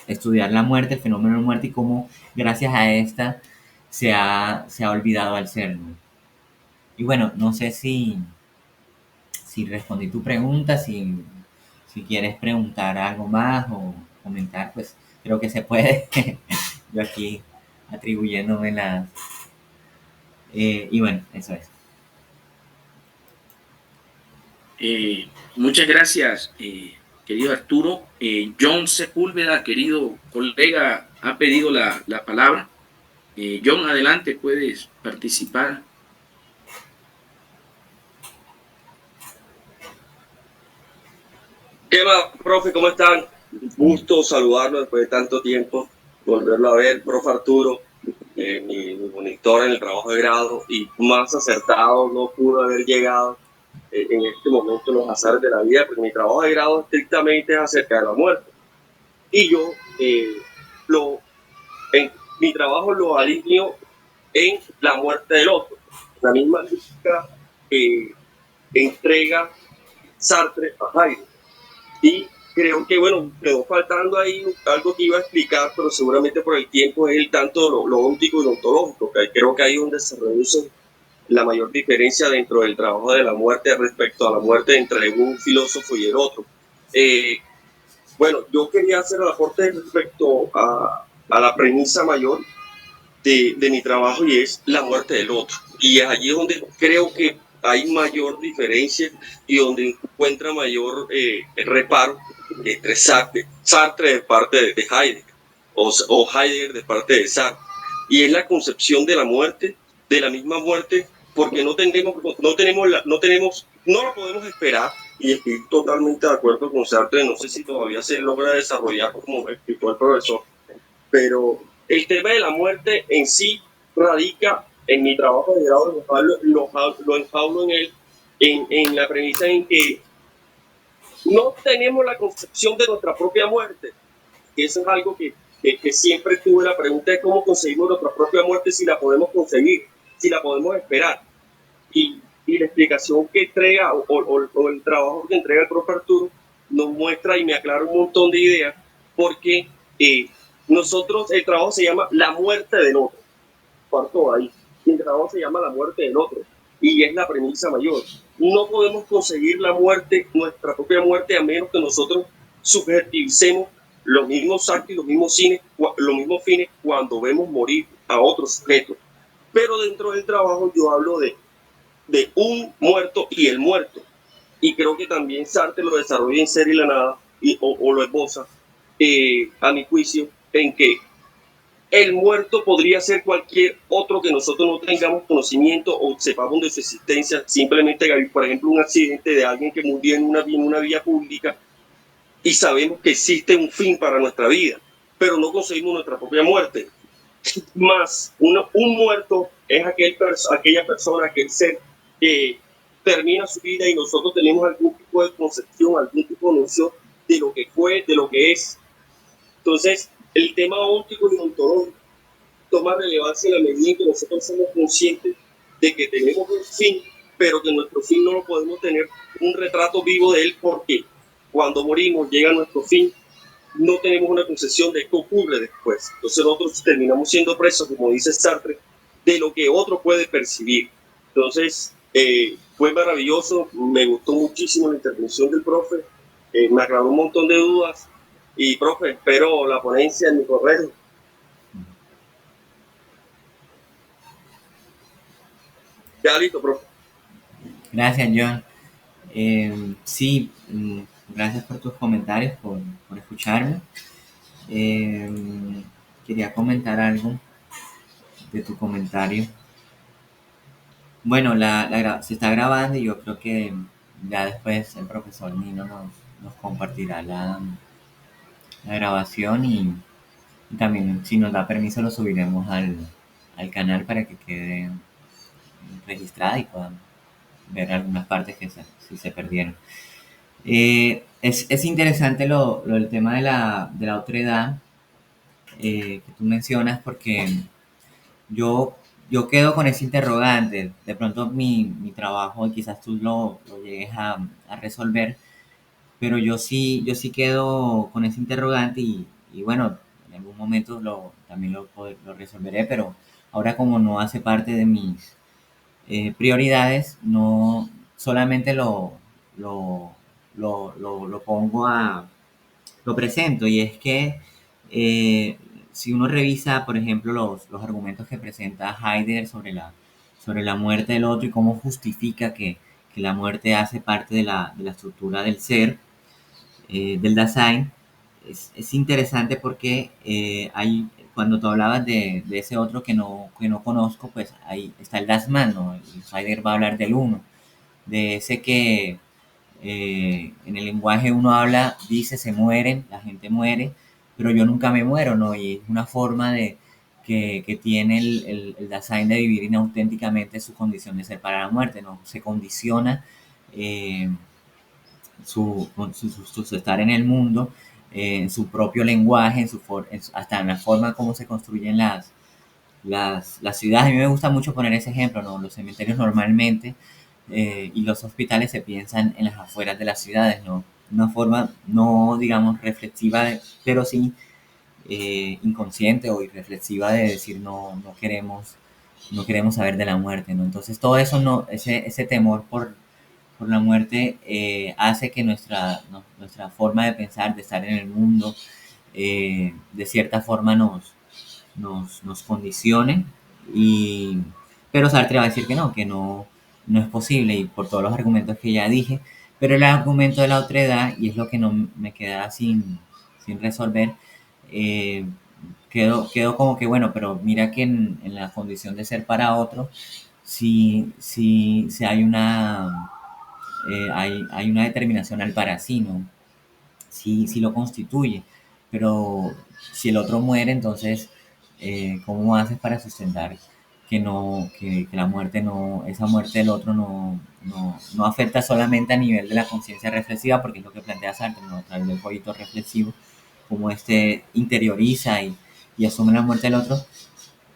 [SPEAKER 2] estudiar la muerte, el fenómeno de la muerte, y cómo gracias a esta se ha olvidado al ser, ¿no? Y bueno, no sé si respondí tu pregunta, si quieres preguntar algo más o comentar, pues creo que se puede. Yo aquí atribuyéndome las... y bueno, eso es.
[SPEAKER 1] Muchas gracias, querido Arturo. John Sepúlveda, querido colega, ha pedido la palabra. John, adelante, puedes participar.
[SPEAKER 5] ¿Qué más, profe? ¿Cómo están? Gusto saludarlo después de tanto tiempo, volverlo a ver, profe Arturo, mi monitor en el trabajo de grado, y más acertado no pudo haber llegado en este momento los azares de la vida, porque mi trabajo de grado estrictamente es acerca de la muerte. Y yo mi trabajo lo alineo en la muerte del otro, la misma lógica que entrega Sartre a Heidegger. Y creo que, bueno, quedó faltando ahí algo que iba a explicar, pero seguramente por el tiempo es el tanto lo óptico y lo ontológico, que creo que ahí es donde se reduce la mayor diferencia dentro del trabajo de la muerte respecto a la muerte entre un filósofo y el otro. Bueno, yo quería hacer el aporte respecto a la premisa mayor de mi trabajo, y es la muerte del otro. Y es allí donde creo que hay mayor diferencia y donde encuentra mayor reparo entre Sartre de parte de Heidegger o Heidegger de parte de Sartre. Y es la concepción de la muerte, de la misma muerte, porque no la podemos esperar. Y estoy totalmente de acuerdo con Sartre, no sé si todavía se logra desarrollar como explicó el profesor, pero el tema de la muerte en sí radica en mi trabajo de grado, lo enjaulo en él, en la premisa en que no tenemos la concepción de nuestra propia muerte. Eso es algo que siempre tuve la pregunta de cómo conseguimos nuestra propia muerte, si la podemos conseguir, si la podemos esperar. Y la explicación que entrega o el trabajo que entrega el profe Arturo nos muestra y me aclara un montón de ideas, porque nosotros, el trabajo se llama la muerte del otro, parto ahí, el trabajo se llama la muerte del otro, y es la premisa mayor. No podemos conseguir la muerte, nuestra propia muerte, a menos que nosotros subjetivicemos los mismos actos y los mismos fines cuando vemos morir a otros sujetos. Pero dentro del trabajo yo hablo de un muerto y el muerto, y creo que también Sartre lo desarrolla en Ser y la Nada, o lo esboza, a mi juicio, en que el muerto podría ser cualquier otro que nosotros no tengamos conocimiento o sepamos de su existencia. Simplemente, por ejemplo, un accidente de alguien que murió en una vía pública, y sabemos que existe un fin para nuestra vida, pero no conseguimos nuestra propia muerte. Más, un muerto es aquella persona, aquel ser termina su vida y nosotros tenemos algún tipo de concepción, algún tipo de noción de lo que fue, de lo que es. Entonces, el tema óptico y ontológico toma relevancia en la medida en que nosotros somos conscientes de que tenemos un fin, pero que nuestro fin no lo podemos tener un retrato vivo de él, porque cuando morimos, llega nuestro fin, no tenemos una concepción de qué ocurre después. Entonces nosotros terminamos siendo presos, como dice Sartre, de lo que otro puede percibir. Entonces, fue maravilloso, me gustó muchísimo la intervención del profe, me aclaró un montón de dudas, y profe, espero la ponencia en mi correo. Ya listo, profe.
[SPEAKER 2] Gracias, John. Sí, gracias por tus comentarios, por escucharme. Quería comentar algo de tu comentario. Bueno, se está grabando y yo creo que ya después el profesor Nino nos compartirá la grabación y también, si nos da permiso, lo subiremos al canal para que quede registrada y puedan ver algunas partes que si se perdieron. Es interesante el tema de la otredad que tú mencionas, porque yo quedo con ese interrogante. De pronto mi trabajo, y quizás tú lo llegues a resolver, pero yo sí quedo con ese interrogante y bueno, en algún momento también lo resolveré, pero ahora como no hace parte de mis prioridades, no solamente lo, lo pongo lo presento, y es que si uno revisa, por ejemplo, los argumentos que presenta Heidegger sobre la muerte del otro y cómo justifica que la muerte hace parte de de la estructura del ser, del Dasein, es interesante porque cuando tú hablabas de ese otro que no conozco, pues ahí está el Das Man, ¿no? Y Heidegger va a hablar del uno, de ese que en el lenguaje uno habla, dice, se mueren, la gente muere, pero yo nunca me muero, ¿no? Y es una forma que tiene el Dasein de vivir inauténticamente su condición de ser para la muerte, ¿no? Se condiciona eh, su estar en el mundo, en su propio lenguaje, hasta en la forma como se construyen las ciudades. A mí me gusta mucho poner ese ejemplo, ¿no? Los cementerios normalmente y los hospitales se piensan en las afueras de las ciudades, ¿no? Una forma no, digamos, reflexiva, pero sí inconsciente o irreflexiva de decir no queremos saber de la muerte, ¿no? Entonces todo eso, no, ese temor por la muerte hace que nuestra forma de pensar, de estar en el mundo, de cierta forma nos condicione, pero Sartre va a decir que no es posible, y por todos los argumentos que ya dije, pero el argumento de la otredad, y es lo que no me queda sin resolver, eh, quedó como que, bueno, pero mira que en la condición de ser para otro, si hay hay una determinación al para sí, ¿no? Sí lo constituye, pero si el otro muere, entonces, ¿cómo haces para sustentar que la muerte esa muerte del otro no afecta solamente a nivel de la conciencia reflexiva, porque es lo que plantea Sartre, ¿no? A través del jueguito reflexivo, como interioriza y asume la muerte del otro,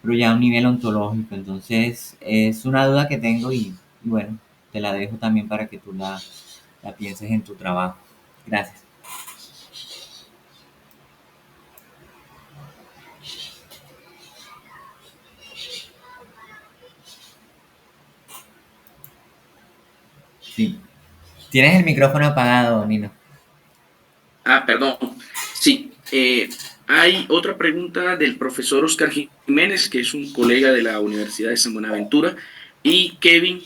[SPEAKER 2] pero ya a un nivel ontológico? Entonces, es una duda que tengo y bueno, te la dejo también para que tú la pienses en tu trabajo. Gracias. Sí. Tienes el micrófono apagado, Nino.
[SPEAKER 1] Perdón. Sí, hay otra pregunta del profesor Oscar Jiménez, que es un colega de la Universidad de San Buenaventura, y Kevin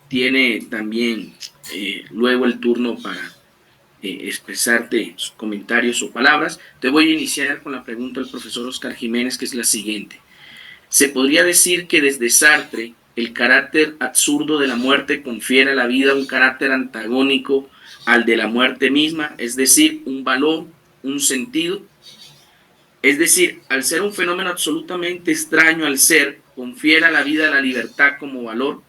[SPEAKER 1] tiene también luego el turno para expresarte sus comentarios o palabras. Te voy a iniciar con la pregunta del profesor Oscar Jiménez, que es la siguiente. ¿Se podría decir que desde Sartre el carácter absurdo de la muerte confiere a la vida un carácter antagónico al de la muerte misma, es decir, un valor, un sentido? Es decir, al ser un fenómeno absolutamente extraño al ser, confiere a la vida la libertad como valor.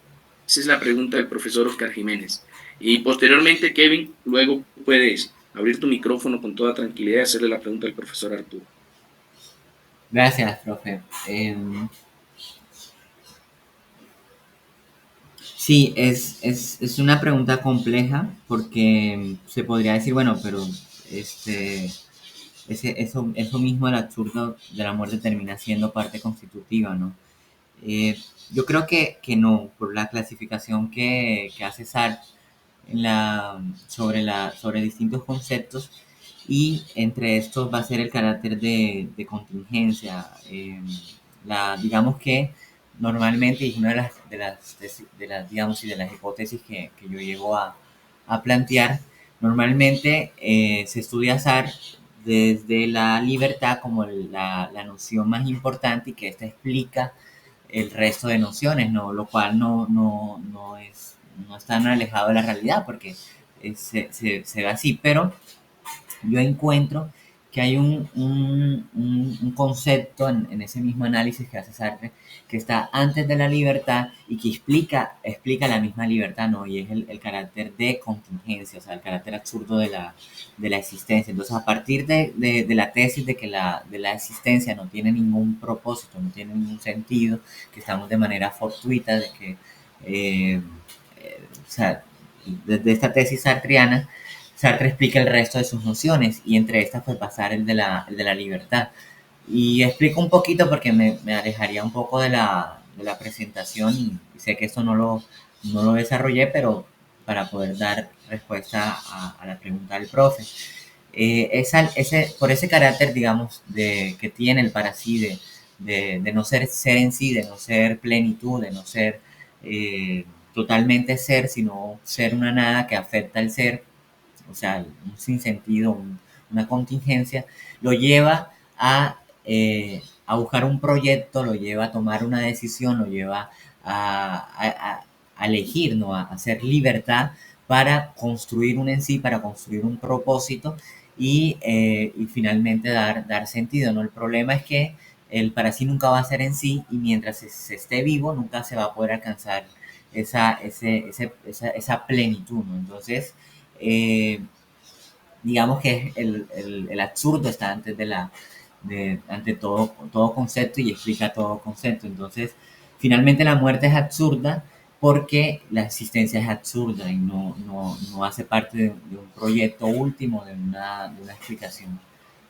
[SPEAKER 1] Esa es la pregunta del profesor Oscar Jiménez. Y posteriormente, Kevin, luego puedes abrir tu micrófono con toda tranquilidad y hacerle la pregunta al profesor Arturo.
[SPEAKER 2] Gracias, profe. Sí, es una pregunta compleja porque se podría decir, bueno, pero eso mismo del absurdo de la muerte termina siendo parte constitutiva, ¿no? Eh, yo creo que no, por la clasificación que hace Sartre sobre distintos conceptos, y entre estos va a ser el carácter de contingencia. Digamos que normalmente, y una digamos, y de las hipótesis que yo llego a plantear, normalmente se estudia Sartre desde la libertad como la noción más importante, y que esta explica el resto de nociones, ¿no? Lo cual no es tan alejado de la realidad, porque se ve así, pero yo encuentro que hay un concepto en ese mismo análisis que hace Sartre, que está antes de la libertad y que explica la misma libertad, ¿no? Y es el carácter de contingencia, o sea, el carácter absurdo de la existencia. Entonces, a partir de la tesis de que de la existencia no tiene ningún propósito, no tiene ningún sentido, que estamos de manera fortuita, de que, o sea, desde esta tesis sartriana, Sartre explica el resto de sus nociones, y entre estas pues pasar el de la libertad. Y explico un poquito porque me alejaría un poco de la presentación, y sé que esto no lo desarrollé, pero para poder dar respuesta a la pregunta del profe. Por ese carácter, digamos, que tiene el para sí, de no ser en sí, de no ser plenitud, de no ser totalmente ser, sino ser una nada que afecta al ser, o sea, un sinsentido, una contingencia, lo lleva a buscar un proyecto, lo lleva a tomar una decisión, lo lleva a elegir, ¿no? A hacer libertad para construir un en sí, para construir un propósito, y finalmente dar sentido, ¿no? El problema es que el para sí nunca va a ser en sí, y mientras se esté vivo nunca se va a poder alcanzar esa plenitud, ¿no? Entonces, digamos que el absurdo está antes ante todo concepto, y explica todo concepto. Entonces, finalmente la muerte es absurda porque la existencia es absurda y no hace parte de un proyecto último, de una explicación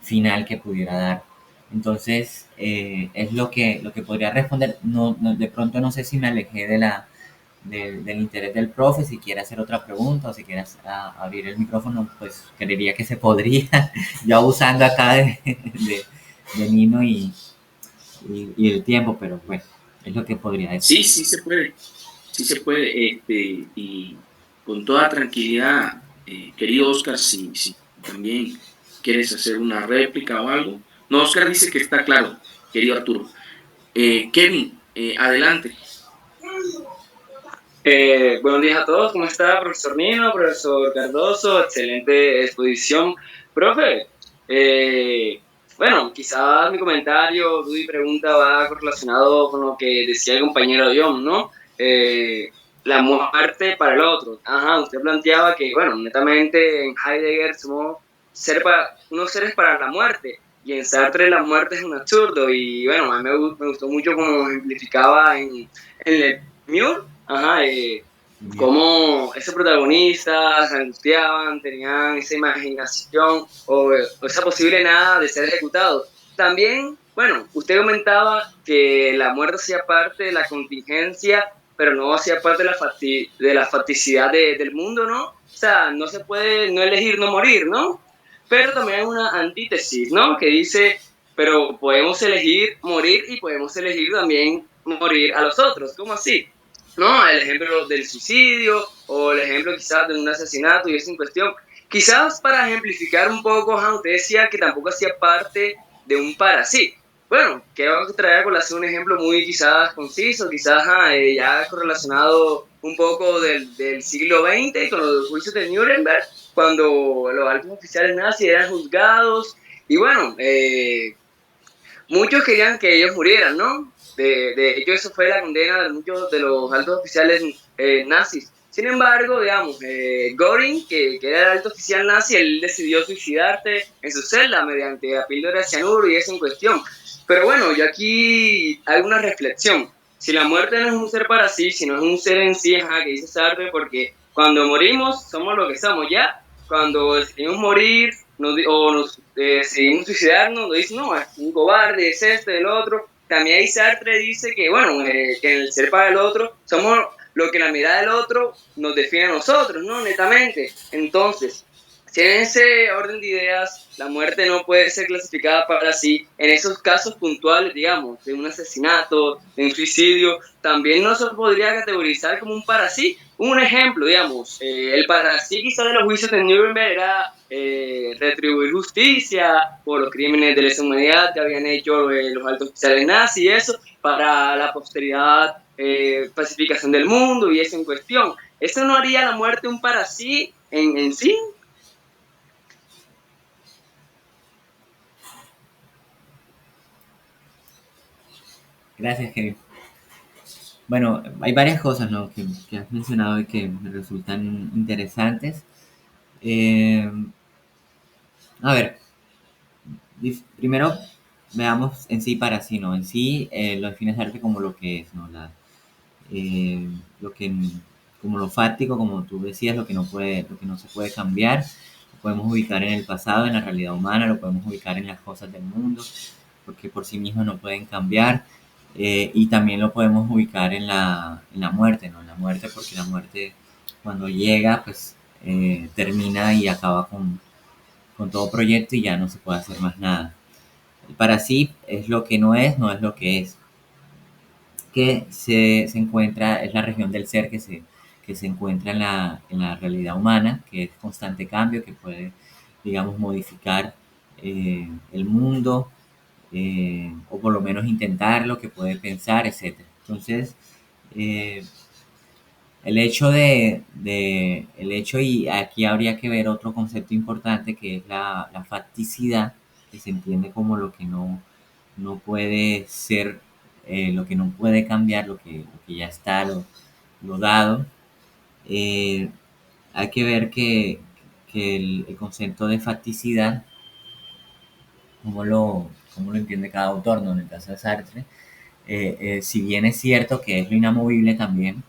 [SPEAKER 2] final que pudiera dar. Entonces, es lo que podría responder. De pronto no sé si me alejé del interés del profe. Si quiere hacer otra pregunta, o si quieres abrir el micrófono, pues creería que se podría, ya usando acá de Nino y el tiempo, pero bueno, es lo que podría decir.
[SPEAKER 1] Sí, sí se puede, y con toda tranquilidad, querido Oscar, si también quieres hacer una réplica o algo. No, Oscar dice que está claro, querido Arturo. Kevin, adelante.
[SPEAKER 6] Buenos días a todos, ¿cómo está, profesor Nino, profesor Cardoso? Excelente exposición. Profe, bueno, quizás mi comentario, duda y pregunta va correlacionado con lo que decía el compañero John, ¿no? La muerte para el otro. Ajá, usted planteaba que, bueno, netamente en Heidegger somos unos seres para la muerte, y en Sartre la muerte es un absurdo, y bueno, a mí me gustó mucho como ejemplificaba en Le Mur. Ajá, cómo esos protagonistas se angustiaban, tenían esa imaginación o esa posible nada de ser ejecutados. También, bueno, usted comentaba que la muerte hacía parte de la contingencia, pero no hacía parte de la facticidad del mundo, ¿no? O sea, no se puede no elegir no morir, ¿no? Pero también hay una antítesis, ¿no? Que dice, pero podemos elegir morir y podemos elegir también morir a los otros. ¿Cómo así? ¿No? El ejemplo del suicidio, o el ejemplo quizás de un asesinato y eso en cuestión. Quizás para ejemplificar un poco, usted decía que tampoco hacía parte de un para sí. Bueno, quiero traer a colación un ejemplo muy quizás conciso, quizás ya correlacionado un poco del siglo XX con los juicios de Nuremberg, cuando los altos oficiales nazis eran juzgados, y bueno, muchos querían que ellos murieran, ¿no? De hecho, eso fue la condena de muchos de los altos oficiales nazis. Sin embargo, digamos, Göring, que era el alto oficial nazi, él decidió suicidarse en su celda mediante la píldora de cianuro y eso en cuestión. Pero bueno, yo aquí hago una reflexión. Si la muerte no es un ser para sí, sino es un ser en sí, que dice Sartre, porque cuando morimos somos lo que somos, ¿ya? Cuando decidimos morir o nos decidimos suicidarnos, nos dicen, no, es un cobarde, es este, el otro. También ahí Sartre dice que, bueno, que en el ser para el otro somos lo que la mirada del otro nos define a nosotros, ¿no? Netamente. Entonces, si en ese orden de ideas la muerte no puede ser clasificada para sí, en esos casos puntuales, digamos, de un asesinato, de un suicidio, también no se podría categorizar como un para sí. Un ejemplo, digamos, el para sí quizás de los juicios de Nuremberg era retribuir justicia por los crímenes de lesa humanidad que habían hecho los altos oficiales nazis y eso, para la posteridad, pacificación del mundo y eso en cuestión. ¿Eso no haría la muerte un para sí en sí?
[SPEAKER 2] Gracias, Kevin. Bueno, hay varias cosas, ¿no?, que has mencionado y que me resultan interesantes. A ver, primero veamos en sí para sí, ¿no? En sí lo define Sartre como lo que es, ¿no? Lo que, como lo fáctico, como tú decías, lo que no se puede cambiar. Lo podemos ubicar en el pasado, en la realidad humana, lo podemos ubicar en las cosas del mundo, porque por sí mismas no pueden cambiar. Y también lo podemos ubicar en la muerte, ¿no? En la muerte, porque la muerte cuando llega, pues termina y acaba con todo proyecto y ya no se puede hacer más nada. El para sí es lo que no es lo que es. Que se encuentra, es la región del ser que se encuentra en la realidad humana, que es constante cambio, que puede, digamos, modificar el mundo, o por lo menos intentarlo, que puede pensar, etc. Entonces, el hecho, y aquí habría que ver otro concepto importante, que es la facticidad, que se entiende como lo que no puede ser, lo que no puede cambiar, lo que ya está, lo dado. Hay que ver que el concepto de facticidad, cómo lo entiende cada autor, ¿no? En el caso de Sartre, si bien es cierto que es lo inamovible también,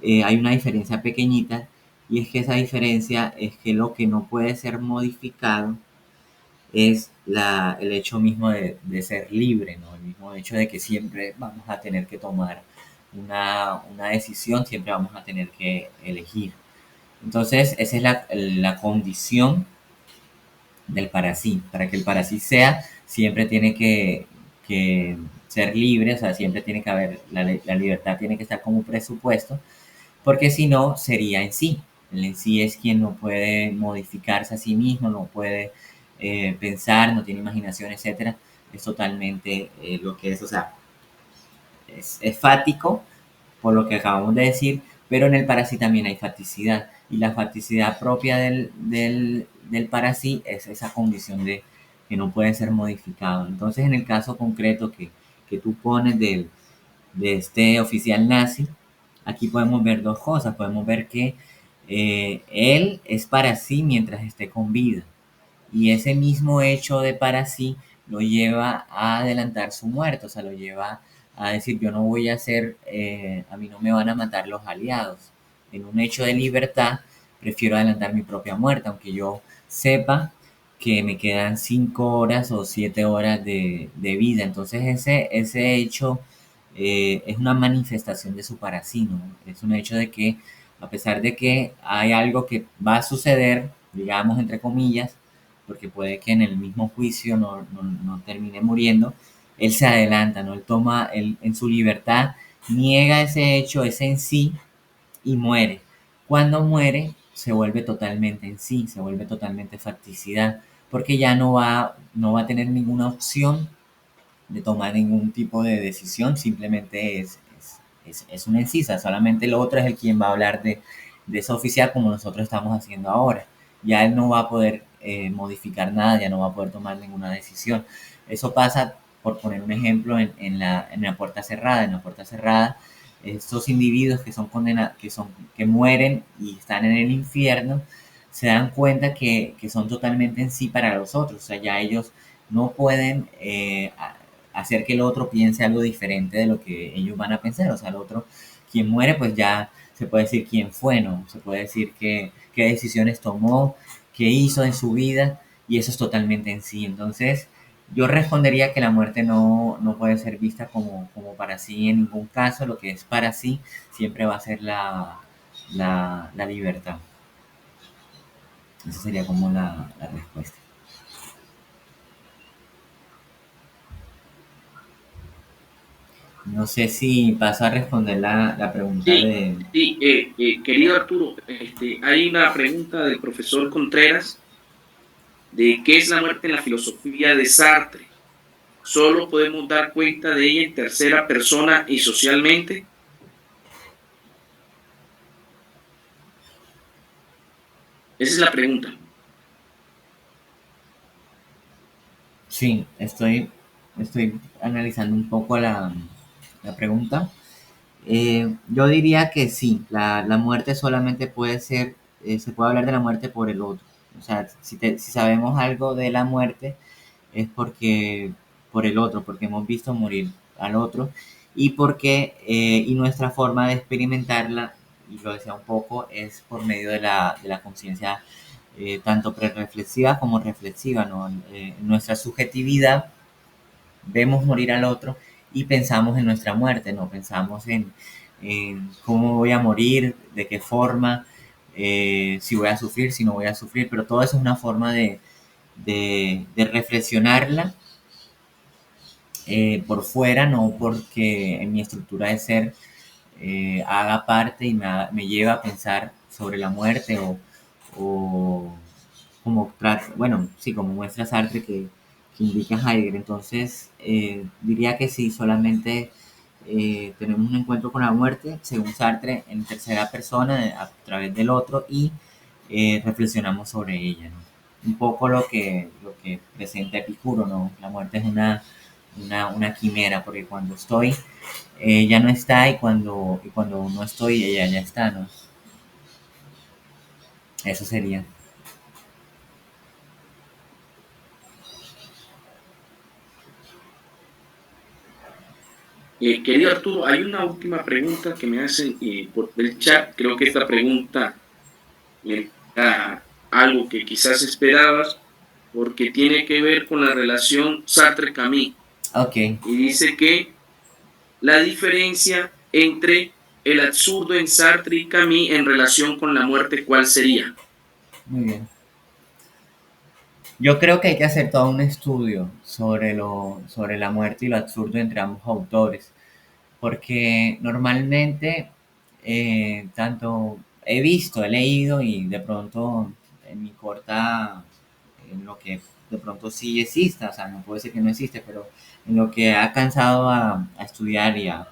[SPEAKER 2] hay una diferencia pequeñita, y es que esa diferencia es que lo que no puede ser modificado es el hecho mismo de ser libre, ¿no? El mismo hecho de que siempre vamos a tener que tomar una decisión, siempre vamos a tener que elegir. Entonces, esa es la condición del para sí. Para que el para sí sea, siempre tiene que ser libre, o sea, siempre tiene que haber, la libertad tiene que estar como presupuesto, porque si no, sería en sí. El en sí es quien no puede modificarse a sí mismo, no puede pensar, no tiene imaginación, etcétera. Es totalmente lo que es, o sea, es fático, por lo que acabamos de decir, pero en el para sí también hay faticidad. Y la faticidad propia del para sí es esa condición de que no puede ser modificado. Entonces, en el caso concreto que tú pones de este oficial nazi, aquí podemos ver dos cosas. Podemos ver que él es para sí mientras esté con vida. Y ese mismo hecho de para sí lo lleva a adelantar su muerte, o sea, lo lleva a decir, yo no voy a hacer, a mí no me van a matar los aliados. En un hecho de libertad, prefiero adelantar mi propia muerte, aunque yo sepa que me quedan 5 horas o 7 horas de vida. Entonces ese hecho es una manifestación de su para sí, ¿no? Es un hecho de que, a pesar de que hay algo que va a suceder, digamos, entre comillas, porque puede que en el mismo juicio no termine muriendo, él se adelanta, ¿no? Él toma, en su libertad, niega ese hecho, ese en sí, y muere. Cuando muere, se vuelve totalmente en sí, se vuelve totalmente facticidad, porque ya no va a tener ninguna opción de tomar ningún tipo de decisión, simplemente es una encisa, solamente el otro es el quien va a hablar de esa oficial, como nosotros estamos haciendo ahora. Ya él no va a poder modificar nada, ya no va a poder tomar ninguna decisión. Eso pasa por poner un ejemplo, en la puerta cerrada. En la puerta cerrada, estos individuos que son que mueren y están en el infierno, se dan cuenta que son totalmente en sí para los otros. O sea, ya ellos no pueden hacer que el otro piense algo diferente de lo que ellos van a pensar. O sea, el otro, quien muere, pues ya se puede decir quién fue, ¿no? Se puede decir qué decisiones tomó, qué hizo en su vida, y eso es totalmente en sí. Entonces, yo respondería que la muerte no puede ser vista como para sí en ningún caso. Lo que es para sí siempre va a ser la libertad. Esa sería como la respuesta. No sé si paso a responder la pregunta
[SPEAKER 1] Sí,
[SPEAKER 2] de...
[SPEAKER 1] sí, querido Arturo, hay una pregunta del profesor Contreras de qué es la muerte en la filosofía de Sartre. ¿Solo podemos dar cuenta de ella en tercera persona y socialmente? Esa es la pregunta.
[SPEAKER 2] Sí, estoy analizando un poco la pregunta. Yo diría que sí, la muerte solamente puede ser, se puede hablar de la muerte por el otro. O sea, si sabemos algo de la muerte es porque por el otro, porque hemos visto morir al otro y y nuestra forma de experimentarla, y lo decía un poco, es por medio de la conciencia tanto prereflexiva como reflexiva, ¿no? En nuestra subjetividad vemos morir al otro y pensamos en nuestra muerte, no pensamos en cómo voy a morir, de qué forma, si voy a sufrir, si no voy a sufrir, pero todo eso es una forma de reflexionarla por fuera, no porque en mi estructura de ser haga parte y me lleva a pensar sobre la muerte o como, bueno, sí, como muestra Sartre que indica Heidegger. Entonces, diría que sí, solamente tenemos un encuentro con la muerte, según Sartre, en tercera persona, a través del otro, y reflexionamos sobre ella, ¿no? Un poco lo que presenta Epicuro, ¿no? La muerte es una quimera, porque cuando estoy, ella no está, y cuando no estoy, ella ya está, ¿no? Eso sería.
[SPEAKER 1] Querido Arturo, hay una última pregunta que me hacen por el chat. Creo que esta pregunta era algo que quizás esperabas porque tiene que ver con la relación Sartre-Camus.
[SPEAKER 2] Ok,
[SPEAKER 1] Y dice que la diferencia entre el absurdo en Sartre y Camus en relación con la muerte, ¿cuál sería?
[SPEAKER 2] muy bien. Yo creo que hay que hacer todo un estudio sobre la muerte y lo absurdo entre ambos autores, porque normalmente tanto he leído y de pronto en mi corta, en lo que de pronto sí exista, o sea, no puedo decir que no existe, pero en lo que he alcanzado a estudiar y a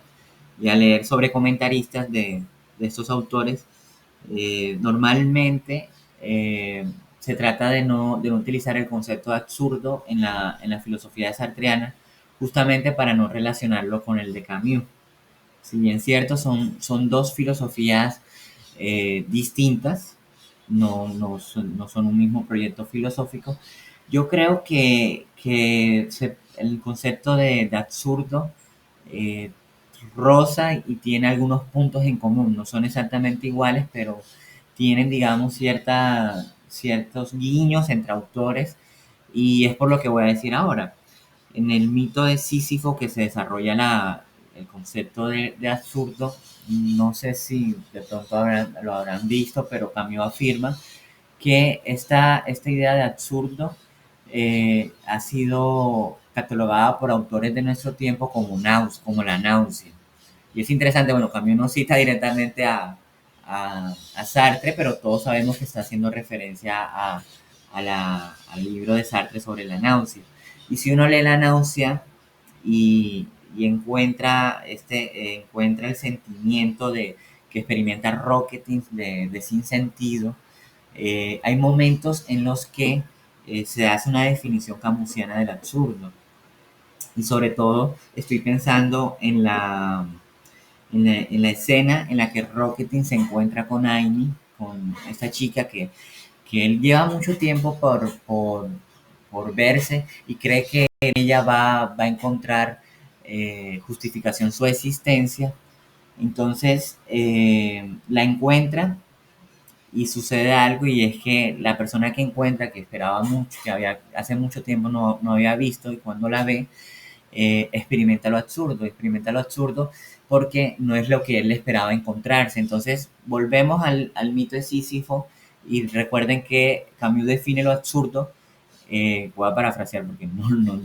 [SPEAKER 2] leer sobre comentaristas de estos autores, normalmente se trata de no utilizar el concepto de absurdo en la filosofía sartreana, justamente para no relacionarlo con el de Camus. Si bien cierto, son dos filosofías distintas, no son un mismo proyecto filosófico. Yo creo que el concepto de absurdo eh, rosa y tiene algunos puntos en común. No son exactamente iguales, pero tienen, digamos, ciertos guiños entre autores, y es por lo que voy a decir ahora. En el mito de Sísifo que se desarrolla el concepto de absurdo, no sé si de pronto lo habrán visto, pero Camus afirma que esta idea de absurdo ha sido catalogada por autores de nuestro tiempo como la náusea. Y es interesante, bueno, Camus no cita directamente a Sartre, pero todos sabemos que está haciendo referencia al libro de Sartre sobre la náusea. Y si uno lee la náusea y encuentra el sentimiento que experimenta Rocketing de sinsentido, hay momentos en los que se hace una definición camusiana del absurdo. Y sobre todo estoy pensando en la escena en la que Rocketing se encuentra con Amy, con esta chica que él lleva mucho tiempo por verse y cree que ella va a encontrar justificación su existencia. Entonces la encuentra y sucede algo, y es que la persona que encuentra, que esperaba mucho, que hace mucho tiempo no había visto, y cuando la ve, experimenta lo absurdo porque no es lo que él esperaba encontrarse. Entonces volvemos al mito de Sísifo, y recuerden que Camus define lo absurdo, voy a parafrasear porque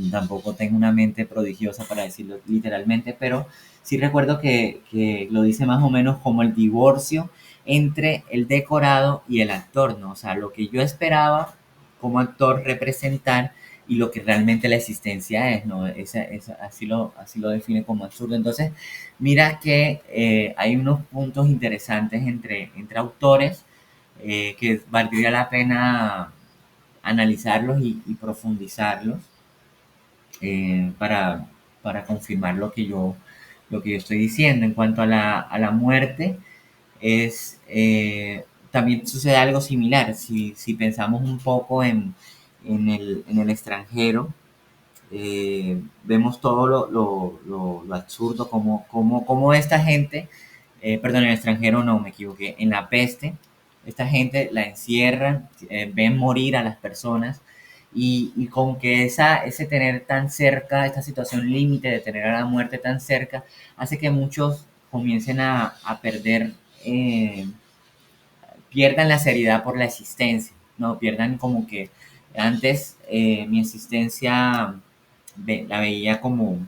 [SPEAKER 2] tampoco tengo una mente prodigiosa para decirlo literalmente, pero sí recuerdo que lo dice más o menos como el divorcio entre el decorado y el actor, ¿no? O sea, lo que yo esperaba como actor representar y lo que realmente la existencia es, ¿no? Así lo define como absurdo. Entonces, mira que hay unos puntos interesantes entre autores, que valdría la pena analizarlos y profundizarlos, para confirmar lo que yo estoy diciendo. En cuanto a a la muerte, también sucede algo similar. Si pensamos un poco en el extranjero, vemos todo lo absurdo, como esta gente, perdón, en el extranjero no, me equivoqué, en La Peste, esta gente la encierran, ven morir a las personas, y como que ese tener tan cerca, esta situación límite de tener a la muerte tan cerca, hace que muchos comiencen a perder, pierdan la seriedad por la existencia, ¿no? Pierdan como que antes, mi existencia la veía como,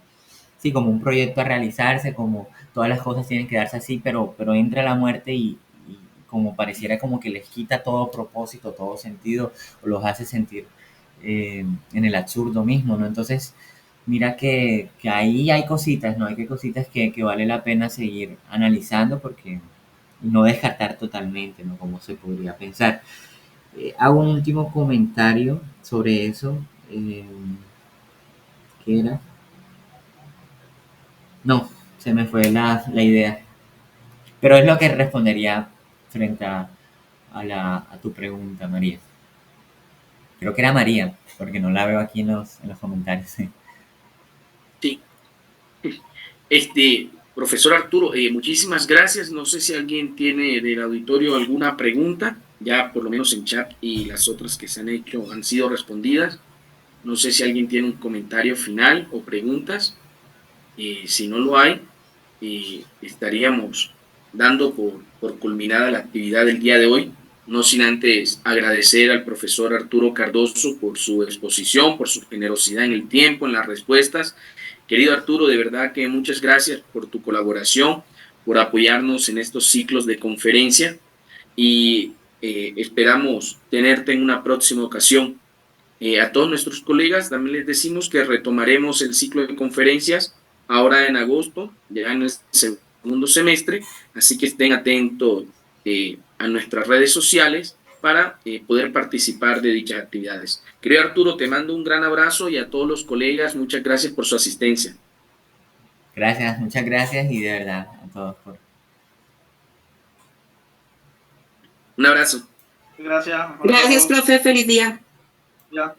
[SPEAKER 2] sí, como un proyecto a realizarse, como todas las cosas tienen que darse así, pero entra la muerte y como pareciera como que les quita todo propósito, todo sentido, o los hace sentir en el absurdo mismo, ¿no? Entonces, mira que ahí hay cositas, ¿no? Hay que cositas que vale la pena seguir analizando, porque no descartar totalmente, ¿no? Como se podría pensar. Hago un último comentario sobre eso. ¿Qué era? No, se me fue la idea. Pero es lo que respondería frente a tu pregunta, María. Creo que era María, porque no la veo aquí en los comentarios.
[SPEAKER 1] Sí. Profesor Arturo, muchísimas gracias. No sé si alguien tiene del auditorio alguna pregunta, ya por lo menos en chat, y las otras que se han hecho han sido respondidas. No sé si alguien tiene un comentario final o preguntas. Si no lo hay, estaríamos dando por culminada la actividad del día de hoy, no sin antes agradecer al profesor Arturo Cardoso por su exposición, por su generosidad en el tiempo, en las respuestas. Querido Arturo, de verdad que muchas gracias por tu colaboración, por apoyarnos en estos ciclos de conferencia, y esperamos tenerte en una próxima ocasión. A todos nuestros colegas también les decimos que retomaremos el ciclo de conferencias ahora en agosto, ya en el segundo semestre, así que estén atentos a nuestras redes sociales para poder participar de dichas actividades. Querido Arturo, te mando un gran abrazo, y a todos los colegas, muchas gracias por su asistencia.
[SPEAKER 2] Gracias, muchas gracias, y de verdad a todos por...
[SPEAKER 1] Un abrazo.
[SPEAKER 6] Gracias.
[SPEAKER 4] Gracias, profe. Feliz día.
[SPEAKER 6] Ya.